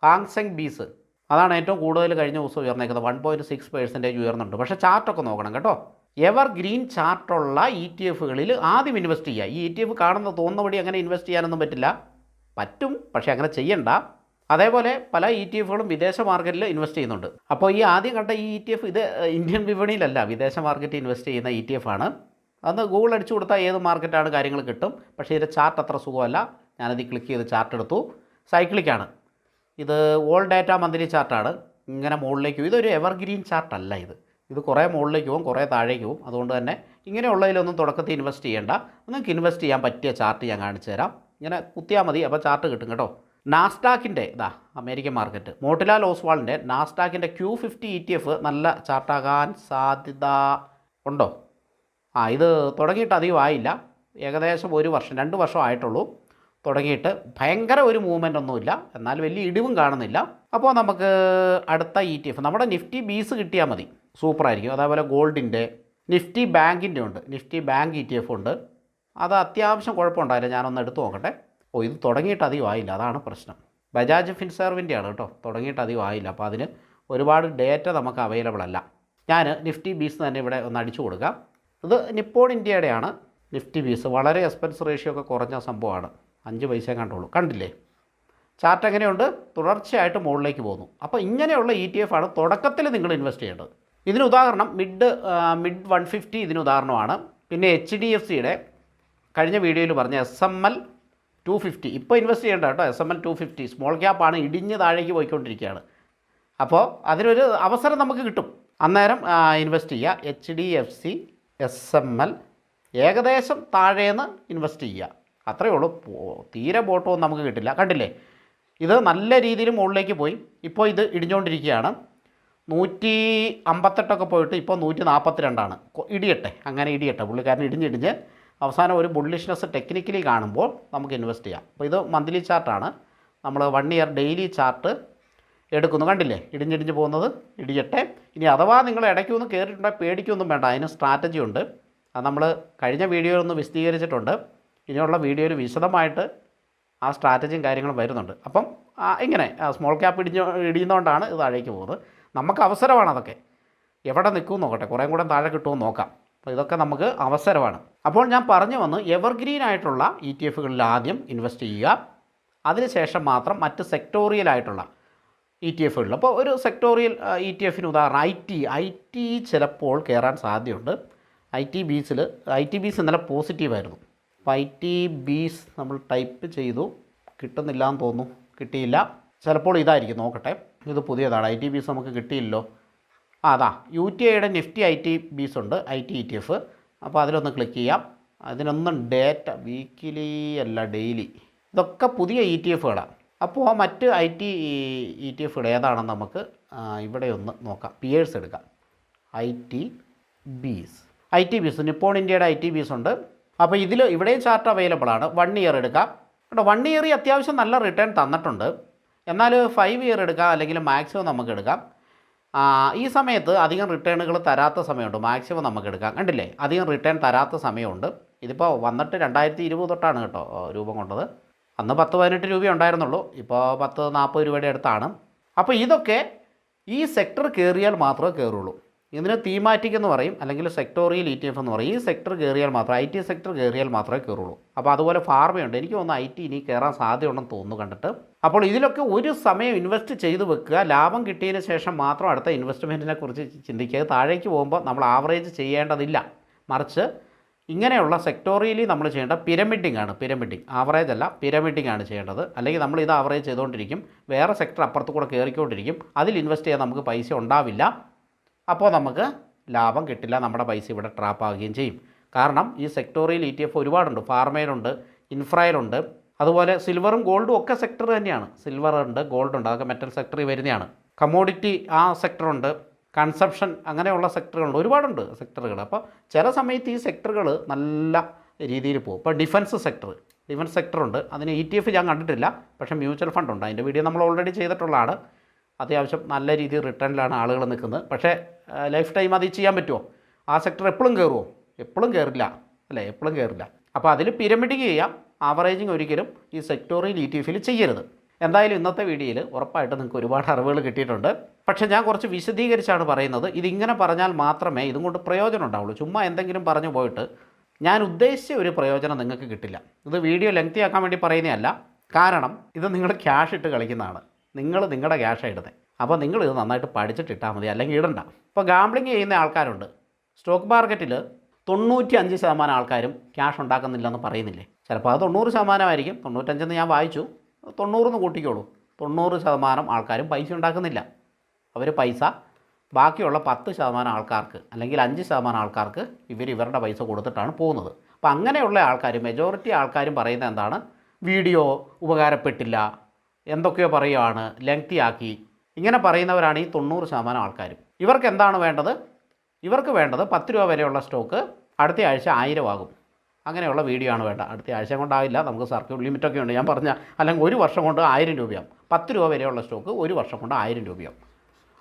ഹാങ്സെങ് ബീസ് അതാണ് ഏറ്റവും കൂടുതൽ കഴിഞ്ഞ ദിവസം ഉയർന്നേക്കുന്നത്. 1.6% ഉയർന്നുണ്ട്. പക്ഷേ ചാർട്ടൊക്കെ നോക്കണം കേട്ടോ. എവർ ഗ്രീൻ ചാർട്ടുള്ള ETFകളിൽ ആദ്യം ഇൻവെസ്റ്റ് ചെയ്യുക. ഈ ETF തോന്നുന്നപടി അങ്ങനെ ഇൻവെസ്റ്റ് ചെയ്യാനൊന്നും പറ്റും, പക്ഷേ അങ്ങനെ ചെയ്യണ്ട. അതേപോലെ പല ETFകളും വിദേശ മാർക്കറ്റിൽ ഇൻവെസ്റ്റ് ചെയ്യുന്നുണ്ട്. അപ്പോൾ ഈ ആദ്യം കണ്ട ഈ ETF ഇത് ഇന്ത്യൻ വിപണിയിലല്ല, വിദേശ മാർക്കറ്റിൽ ഇൻവെസ്റ്റ് ചെയ്യുന്ന ETF ആണ്. അത് ഗൂഗിൾ അടിച്ചു കൊടുത്താൽ ഏത് മാർക്കറ്റാണ് കാര്യങ്ങൾ കിട്ടും. പക്ഷേ ഇതിൻ്റെ ചാർട്ട് അത്ര സുഖമല്ല. ഞാനത് ക്ലിക്ക് ചെയ്ത് ചാർട്ട് എടുത്തു. സൈക്ലിക്കാണ് ഇത്. ഓൾ ഡാറ്റ മന്ത്ലി ചാർട്ടാണ്. ഇങ്ങനെ മുകളിലേക്ക് പോകും. ഇതൊരു എവർഗ്രീൻ ചാർട്ടല്ല. ഇത് കുറേ മുകളിലേക്ക് പോകും, കുറേ താഴേക്ക് പോകും. അതുകൊണ്ട് തന്നെ ഇങ്ങനെയുള്ളതിലൊന്നും തുടക്കത്തിൽ ഇൻവെസ്റ്റ് ചെയ്യേണ്ട. നിങ്ങൾക്ക് ഇൻവെസ്റ്റ് ചെയ്യാൻ പറ്റിയ ചാർട്ട് ഞാൻ കാണിച്ചു തരാം. ഇങ്ങനെ കുത്തിയാൽ മതി, അപ്പോൾ ചാർട്ട് കിട്ടും കേട്ടോ. നാസ്ഡാക്കിൻ്റെ അമേരിക്കൻ മാർക്കറ്റ്, മോട്ടിലാൽ ഓസ്വാളിൻ്റെ നാസ്ഡാക്കിൻ്റെ Q50 ETF നല്ല ചാർട്ടാകാൻ സാധ്യത ഉണ്ടോ? ഇത് തുടങ്ങിയിട്ട് അധികം ആയില്ല. ഏകദേശം 1 വർഷം 2 വർഷം ആയിട്ടുള്ളൂ തുടങ്ങിയിട്ട്. ഭയങ്കര ഒരു മൂവ്മെൻ്റ് ഒന്നുമില്ല, എന്നാൽ വലിയ ഇടിവും കാണുന്നില്ല. അപ്പോൾ നമുക്ക് അടുത്ത ETF നമ്മുടെ നിഫ്റ്റി ബീസ് കിട്ടിയാൽ മതി, സൂപ്പറായിരിക്കും. അതേപോലെ ഗോൾഡിൻ്റെ, നിഫ്റ്റി ബാങ്കിൻ്റെ ഉണ്ട്. നിഫ്റ്റി ബാങ്ക് ETF ഉണ്ട്. അത് അത്യാവശ്യം കുഴപ്പമുണ്ടായില്ല. ഞാനൊന്ന് എടുത്ത് നോക്കട്ടെ. ഇത് തുടങ്ങിയിട്ട് അധികം ആയില്ല, അതാണ് പ്രശ്നം. ബജാജ് ഫിൻസർവിൻ്റെ ആണ് കേട്ടോ. തുടങ്ങിയിട്ട് അധികം ആയില്ല. അപ്പോൾ അതിന് ഒരുപാട് ഡേറ്റ നമുക്ക് അവൈലബിൾ അല്ല. ഞാൻ നിഫ്റ്റി ബീസ് തന്നെ ഇവിടെ ഒന്ന് അടിച്ചു കൊടുക്കാം. ഇത് നിപ്പോൺ ഇന്ത്യയുടെയാണ് നിഫ്റ്റി ബീസ്. വളരെ എക്സ്പെൻസ് റേഷ്യോ ഒക്കെ കുറഞ്ഞ സംഭവമാണ്. 5 പൈസ കണ്ടുള്ളൂ. കണ്ടില്ലേ? ചാർട്ട് എങ്ങനെയുണ്ട്? തുടർച്ചയായിട്ട് മുകളിലേക്ക് പോകുന്നു. അപ്പോൾ ഇങ്ങനെയുള്ള ETF ആണ് തുടക്കത്തിൽ നിങ്ങൾ ഇൻവെസ്റ്റ് ചെയ്യേണ്ടത്. ഇതിന് ഉദാഹരണം മിഡ് 150 ഇതിന് ഉദാഹരണമാണ്. പിന്നെ HDFCയുടെ കഴിഞ്ഞ വീഡിയോയിൽ പറഞ്ഞ SML 250 ഇപ്പോൾ ഇൻവെസ്റ്റ് ചെയ്യേണ്ട കേട്ടോ. SML 250 സ്മോൾ ക്യാപ്പാണ്, ഇടിഞ്ഞ് താഴേക്ക് പോയിക്കൊണ്ടിരിക്കുകയാണ്. അപ്പോൾ അതിനൊരു അവസരം നമുക്ക് കിട്ടും, അന്നേരം ഇൻവെസ്റ്റ് ചെയ്യുക. HDFC SML ഏകദേശം താഴേന്ന് ഇൻവെസ്റ്റ് ചെയ്യുക, അത്രയേ ഉള്ളൂ. തീരെ ബോട്ടമൊന്നും നമുക്ക് കിട്ടില്ല. കണ്ടില്ലേ? ഇത് നല്ല രീതിയിൽ മുകളിലേക്ക് പോയി. ഇപ്പോൾ ഇത് ഇടിഞ്ഞുകൊണ്ടിരിക്കുകയാണ്. 158 പോയിട്ട് ഇപ്പോൾ 142. ഇടിയട്ടെ, അങ്ങനെ ഇടിയട്ടെ. പുള്ളിക്കാരൻ ഇടിഞ്ഞിടിഞ്ഞ് അവസാനം ഒരു ബുള്ളിഷ്നെസ് ടെക്നിക്കലി കാണുമ്പോൾ നമുക്ക് ഇൻവെസ്റ്റ് ചെയ്യാം. അപ്പോൾ ഇത് മന്ത്ലി ചാർട്ടാണ്. നമ്മൾ 1 ഇയർ ഡെയിലി ചാർട്ട് എടുക്കുന്നു. കണ്ടില്ലേ? ഇടിഞ്ഞിടിഞ്ഞ് പോകുന്നത്. ഇടിയട്ടെ. ഇനി അഥവാ നിങ്ങൾ ഇടയ്ക്കൊന്നും കയറിയിട്ടുണ്ടെങ്കിൽ പേടിക്കൊന്നും വേണ്ട, അതിന് സ്ട്രാറ്റജി ഉണ്ട്. അത് നമ്മൾ കഴിഞ്ഞ വീഡിയോയിൽ ഒന്ന് വിശദീകരിച്ചിട്ടുണ്ട്. ഇനിയുള്ള വീഡിയോയിൽ വിശദമായിട്ട് ആ സ്ട്രാറ്റജിയും കാര്യങ്ങളും വരുന്നുണ്ട്. അപ്പം ഇങ്ങനെ സ്മോൾ ക്യാപ്പ് ഇടിയുന്നതുകൊണ്ടാണ് ഇത് താഴേക്ക് പോകുന്നത്. നമുക്ക് അവസരമാണ് അതൊക്കെ. എവിടെ നിൽക്കും നോക്കട്ടെ, കുറേ കൂടെ താഴെ കിട്ടുമോ നോക്കാം. അപ്പോൾ ഇതൊക്കെ നമുക്ക് അവസരമാണ്. അപ്പോൾ ഞാൻ പറഞ്ഞു വന്ന് എവർഗ്രീൻ ആയിട്ടുള്ള ETF-കളിൽ ആദ്യം ഇൻവെസ്റ്റ് ചെയ്യുക, അതിനുശേഷം മാത്രം മറ്റ് സെക്ടോറിയൽ ആയിട്ടുള്ള ETF-കളിൽ. അപ്പോൾ ഒരു സെക്ടോറിയൽ ETF-ന് ഉദാഹരണം IT ചിലപ്പോൾ കയറാൻ സാധ്യതയുണ്ട്. IT-BEES ഇന്നലെ പോസിറ്റീവായിരുന്നു. അപ്പോൾ IT-BEES നമ്മൾ ടൈപ്പ് ചെയ്തു, കിട്ടുന്നില്ല എന്ന് തോന്നുന്നു, കിട്ടിയില്ല. ചിലപ്പോൾ ഇതായിരിക്കും, നോക്കട്ടെ. ഇത് പുതിയതാണ്. IT-BEES നമുക്ക് കിട്ടിയില്ലല്ലോ. അതാ UTIയുടെ നിഫ്റ്റി IT-BEES ഉണ്ട്, IT ETF. അപ്പോൾ അതിലൊന്ന് ക്ലിക്ക് ചെയ്യാം. അതിനൊന്നും ഡേറ്റ വീക്കിലി അല്ല, ഡെയിലി. ഇതൊക്കെ പുതിയ ETF-കളാണ്. അപ്പോൾ മറ്റ് ETF-കൾ ഏതാണെന്ന് നമുക്ക് ഇവിടെ ഒന്ന് നോക്കാം. പിയേഴ്സ് എടുക്കാം. IT-BEES നിപ്പോൺ ഇന്ത്യയുടെ IT-BEES ഉണ്ട്. അപ്പോൾ ഇവിടെയും ചാർട്ട് അവൈലബിൾ ആണ്. 1 ഇയർ എടുക്കാം കേട്ടോ. 1 ഇയർ അത്യാവശ്യം നല്ല റിട്ടേൺ തന്നിട്ടുണ്ട്. എന്നാൽ 5 ഇയർ എടുക്കാം, അല്ലെങ്കിൽ മാക്സിമം നമുക്ക് എടുക്കാം. ഈ സമയത്ത് അധികം റിട്ടേണുകൾ തരാത്ത സമയമുണ്ട്. മാക്സിമം നമുക്ക് എടുക്കാം. കണ്ടില്ലേ, അധികം റിട്ടേൺ തരാത്ത സമയമുണ്ട്. ഇതിപ്പോൾ വന്നിട്ട് 2020 തൊട്ടാണ് കേട്ടോ രൂപം കൊണ്ടത്. അന്ന് 10-18 രൂപ ഉണ്ടായിരുന്നുള്ളൂ, ഇപ്പോൾ 10-40 രൂപയുടെ അടുത്താണ്. അപ്പോൾ ഇതൊക്കെ ഈ സെക്ടർ കയറിയാൽ മാത്രമേ കയറുള്ളൂ. ഇതിന് തീമാറ്റിക് എന്ന് പറയും, അല്ലെങ്കിൽ സെക്ടോറിയൽ ETF എന്ന് പറയും. ഈ സെക്ടർ കയറിയാൽ മാത്രം, IT സെക്ടർ കയറിയാൽ മാത്രമേ കയറുള്ളൂ. അപ്പോൾ അതുപോലെ ഫാർമയുണ്ട്. എനിക്ക് തോന്നുന്നു IT ഇനി കയറാൻ സാധ്യതയുണ്ടെന്ന് തോന്നുന്നു കണ്ടിട്ട്. അപ്പോൾ ഇതിലൊക്കെ ഒരു സമയം ഇൻവെസ്റ്റ് ചെയ്ത് വെക്കുക. ലാഭം കിട്ടിയതിന് ശേഷം മാത്രം അടുത്ത ഇൻവെസ്റ്റ്മെൻറ്റിനെ കുറിച്ച് ചിന്തിക്കുക. താഴേക്ക് പോകുമ്പോൾ നമ്മൾ ആവറേജ് ചെയ്യേണ്ടതില്ല, മറിച്ച് ഇങ്ങനെയുള്ള സെക്ടോറിയലി നമ്മൾ ചെയ്യേണ്ട പിരമിഡിംഗ് ആണ്. ആവറേജ് അല്ല, പിരമിഡിംഗ് ആണ് ചെയ്യേണ്ടത്. അല്ലെങ്കിൽ നമ്മൾ ഇത് ആവറേജ് ചെയ്തുകൊണ്ടിരിക്കും, വേറെ സെക്ടർ അപ്പുറത്ത് കൂടെ കയറിക്കൊണ്ടിരിക്കും. അതിൽ ഇൻവെസ്റ്റ് ചെയ്യാൻ നമുക്ക് പൈസ ഉണ്ടാവില്ല. അപ്പോൾ നമുക്ക് ലാഭം കിട്ടില്ല, നമ്മുടെ പൈസ ഇവിടെ ട്രാപ്പ് ആവുകയും ചെയ്യും. കാരണം ഈ സെക്ടോറിയൽ ETF ഒരുപാടുണ്ട്. ഫാർമയിലുണ്ട്, ഇൻഫ്രയിലുണ്ട്, അതുപോലെ സിൽവറും ഗോൾഡും ഒക്കെ സെക്ടർ തന്നെയാണ്. സിൽവർ ഉണ്ട്, ഗോൾഡ് ഉണ്ട്, അതൊക്കെ മെറ്റൽ സെക്ടറിൽ വരുന്നതാണ്. കമ്മോഡിറ്റി ആ സെക്ടറുണ്ട്, കൺസപ്ഷൻ അങ്ങനെയുള്ള സെക്ടറുകളുണ്ട്, ഒരുപാടുണ്ട് സെക്ടറുകൾ. അപ്പോൾ ചില സമയത്ത് ഈ സെക്ടറുകൾ നല്ല രീതിയിൽ പോകും. ഇപ്പോൾ ഡിഫൻസ് സെക്ടറുണ്ട്. അതിന് ETF ഞാൻ കണ്ടിട്ടില്ല, പക്ഷേ മ്യൂച്വൽ ഫണ്ട് ഉണ്ട്. അതിൻ്റെ വീഡിയോ നമ്മൾ ഓൾറെഡി ചെയ്തിട്ടുള്ളതാണ്. അത്യാവശ്യം നല്ല രീതിയിൽ റിട്ടേണിലാണ് ആളുകൾ നിൽക്കുന്നത്. പക്ഷേ ലൈഫ് ടൈം അത് ചെയ്യാൻ പറ്റുമോ? ആ സെക്ടർ എപ്പോഴും കയറുമോ? എപ്പോഴും കയറില്ല, അല്ലേ? എപ്പോഴും കയറില്ല. അപ്പോൾ അതിൽ പിരമിഡിങ് ചെയ്യാം, ആവറേജിങ് ഒരിക്കലും ഈ സെക്ടോറിയൽ ETF-ൽ ചെയ്യരുത്. എന്തായാലും ഇന്നത്തെ വീഡിയോയിൽ ഉറപ്പായിട്ട് നിങ്ങൾക്ക് ഒരുപാട് അറിവുകൾ കിട്ടിയിട്ടുണ്ട്. പക്ഷേ ഞാൻ കുറച്ച് വിശദീകരിച്ചാണ് പറയുന്നത്. ഇതിങ്ങനെ പറഞ്ഞാൽ മാത്രമേ ഇതും കൊണ്ട് പ്രയോജനം ഉണ്ടാവുള്ളൂ. ചുമ്മാ എന്തെങ്കിലും പറഞ്ഞു പോയിട്ട് ഞാൻ ഉദ്ദേശിച്ച ഒരു പ്രയോജനം നിങ്ങൾക്ക് കിട്ടില്ല. ഇത് വീഡിയോ ലെങ്തി ആക്കാൻ വേണ്ടി പറയുന്നതല്ല. കാരണം ഇത് നിങ്ങൾ ക്യാഷ് ഇട്ട് കളിക്കുന്നതാണ്. നിങ്ങളുടെ ക്യാഷാണ് ഇടുന്നത്. അപ്പോൾ നിങ്ങൾ ഇത് നന്നായിട്ട് പഠിച്ചിട്ടിട്ടാൽ മതി, അല്ലെങ്കിൽ ഇടണ്ട. ഇപ്പോൾ ഗാംബ്ലിങ് ചെയ്യുന്ന ആൾക്കാരുണ്ട്. സ്റ്റോക്ക് മാർക്കറ്റിൽ 95% ആൾക്കാരും ക്യാഷ് ഉണ്ടാക്കുന്നില്ലെന്ന് പറയുന്നില്ലേ? ചിലപ്പോൾ അത് 90% ആയിരിക്കും. 95 ഞാൻ വായിച്ചു, 90 കൂട്ടിക്കോളൂ. 90% ആൾക്കാരും പൈസ ഉണ്ടാക്കുന്നില്ല. അവർ പൈസ ബാക്കിയുള്ള 10% ആൾക്കാർക്ക്, അല്ലെങ്കിൽ 5% ആൾക്കാർക്ക് ഇവരുടെ പൈസ കൊടുത്തിട്ടാണ് പോകുന്നത്. അപ്പോൾ അങ്ങനെയുള്ള ആൾക്കാർ, മെജോറിറ്റി ആൾക്കാരും പറയുന്നത് എന്താണ്? വീഡിയോ ഉപകാരപ്പെട്ടില്ല, എന്തൊക്കെയോ പറയുകയാണ്, ലെങ്തി ആക്കി, ഇങ്ങനെ പറയുന്നവരാണ് ഈ 90% ആൾക്കാരും. ഇവർക്ക് എന്താണ് വേണ്ടത്? ഇവർക്ക് വേണ്ടത് 10 രൂപ വരെയുള്ള സ്റ്റോക്ക് അടുത്ത ആഴ്ച 1000 ആകും. അങ്ങനെയുള്ള വീഡിയോ ആണ് വേണ്ട. അടുത്ത ആഴ്ച കൊണ്ടാവില്ല, നമുക്ക് സർക്യൂട്ട് ലിമിറ്റൊക്കെ ഉണ്ട്. ഞാൻ പറഞ്ഞ, അല്ലെങ്കിൽ ഒരു വർഷം കൊണ്ട് 1000 രൂപയാവും. 10 രൂപ വരെയുള്ള സ്റ്റോക്ക് ഒരു വർഷം കൊണ്ട് 1000 രൂപയാവും.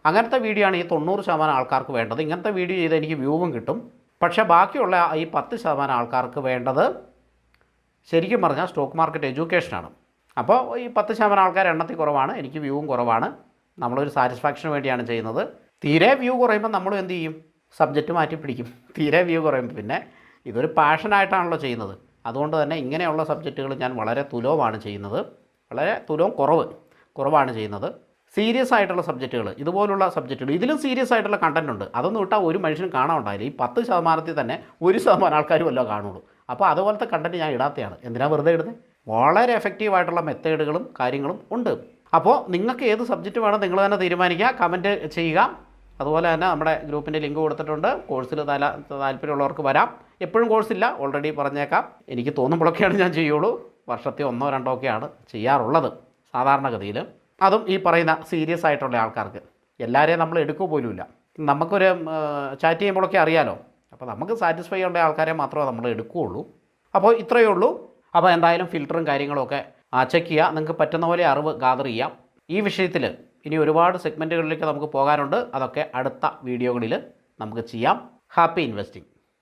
അങ്ങനത്തെ വീഡിയോ ആണ് ഈ 90% ആൾക്കാർക്ക് വേണ്ടത്. ഇങ്ങനത്തെ വീഡിയോ ചെയ്ത് എനിക്ക് വ്യൂവും കിട്ടും. പക്ഷേ ബാക്കിയുള്ള ഈ 10% ആൾക്കാർക്ക് വേണ്ടത് ശരിക്കും പറഞ്ഞാൽ സ്റ്റോക്ക് മാർക്കറ്റ് എഡ്യൂക്കേഷനാണ്. അപ്പോൾ ഈ 10% ആൾക്കാർ എണ്ണത്തിൽ കുറവാണ്, എനിക്ക് വ്യൂവും കുറവാണ്. നമ്മളൊരു സാറ്റിസ്ഫാക്ഷന് വേണ്ടിയാണ് ചെയ്യുന്നത്. തീരെ വ്യൂ കുറയുമ്പോൾ നമ്മളും എന്ത് ചെയ്യും? സബ്ജക്റ്റ് മാറ്റി പിടിക്കും. തീരെ വ്യൂ കുറയുമ്പോൾ പിന്നെ ഇതൊരു പാഷനായിട്ടാണല്ലോ ചെയ്യുന്നത്. അതുകൊണ്ട് തന്നെ ഇങ്ങനെയുള്ള സബ്ജക്റ്റുകൾ ഞാൻ വളരെ തുലവുമാണ് ചെയ്യുന്നത്. വളരെ കുറവാണ് ചെയ്യുന്നത്. സീരിയസ് ആയിട്ടുള്ള സബ്ജക്റ്റുകൾ, ഇതുപോലുള്ള സബ്ജക്റ്റുകൾ, ഇതിലും സീരിയസ് ആയിട്ടുള്ള കണ്ടൻറ് ഉണ്ട്. അതൊന്നും ഇട്ടാൽ ഒരു മനുഷ്യനും കാണാൻ ഉണ്ടായില്ല. ഈ 10%-ത്തിൽ തന്നെ 1% ആൾക്കാരും വല്ലതും കാണുള്ളൂ. അപ്പോൾ അതുപോലത്തെ കണ്ടൻറ് ഞാൻ ഇടാത്തതാണ്. എന്തിനാണ് വെറുതെ ഇടുന്നത്? വളരെ എഫക്റ്റീവായിട്ടുള്ള മെത്തേഡുകളും കാര്യങ്ങളും ഉണ്ട്. അപ്പോൾ നിങ്ങൾക്ക് ഏത് സബ്ജക്റ്റ് വേണം നിങ്ങൾ തന്നെ തീരുമാനിക്കുക, കമൻറ്റ് ചെയ്യുക. അതുപോലെ തന്നെ നമ്മുടെ ഗ്രൂപ്പിൻ്റെ ലിങ്ക് കൊടുത്തിട്ടുണ്ട്. കോഴ്സിൽ താല്പര്യമുള്ളവർക്ക് വരാം. എപ്പോഴും കോഴ്സില്ല, ഓൾറെഡി പറഞ്ഞേക്കാം. എനിക്ക് തോന്നുമ്പോഴൊക്കെയാണ് ഞാൻ ചെയ്യുള്ളൂ. വർഷത്തിൽ 1-2 ഒക്കെയാണ് ചെയ്യാറുള്ളത് സാധാരണഗതിയിൽ. അതും ഈ പറയുന്ന സീരിയസ് ആയിട്ടുള്ള ആൾക്കാർക്ക്. എല്ലാവരെയും നമ്മൾ എടുക്കുക പോലുമില്ല. നമുക്കൊരു ചാറ്റ് ചെയ്യുമ്പോഴൊക്കെ അറിയാലോ. അപ്പോൾ നമുക്ക് സാറ്റിസ്ഫൈ ചെയ്യേണ്ട ആൾക്കാരെ മാത്രമേ നമ്മൾ എടുക്കുകയുള്ളൂ. അപ്പോൾ ഇത്രയേ ഉള്ളൂ. അപ്പോൾ എന്തായാലും ഫിൽറ്ററും കാര്യങ്ങളൊക്കെ ചെക്ക് ചെയ്യുക. നിങ്ങൾക്ക് പറ്റുന്ന പോലെ അറിവ് ഗാദർ ചെയ്യാം. ഈ വിഷയത്തിൽ ഇനി ഒരുപാട് സെഗ്മെൻറ്റുകളിലേക്ക് നമുക്ക് പോകാനുണ്ട്. അതൊക്കെ അടുത്ത വീഡിയോകളിൽ നമുക്ക് ചെയ്യാം. Happy investing.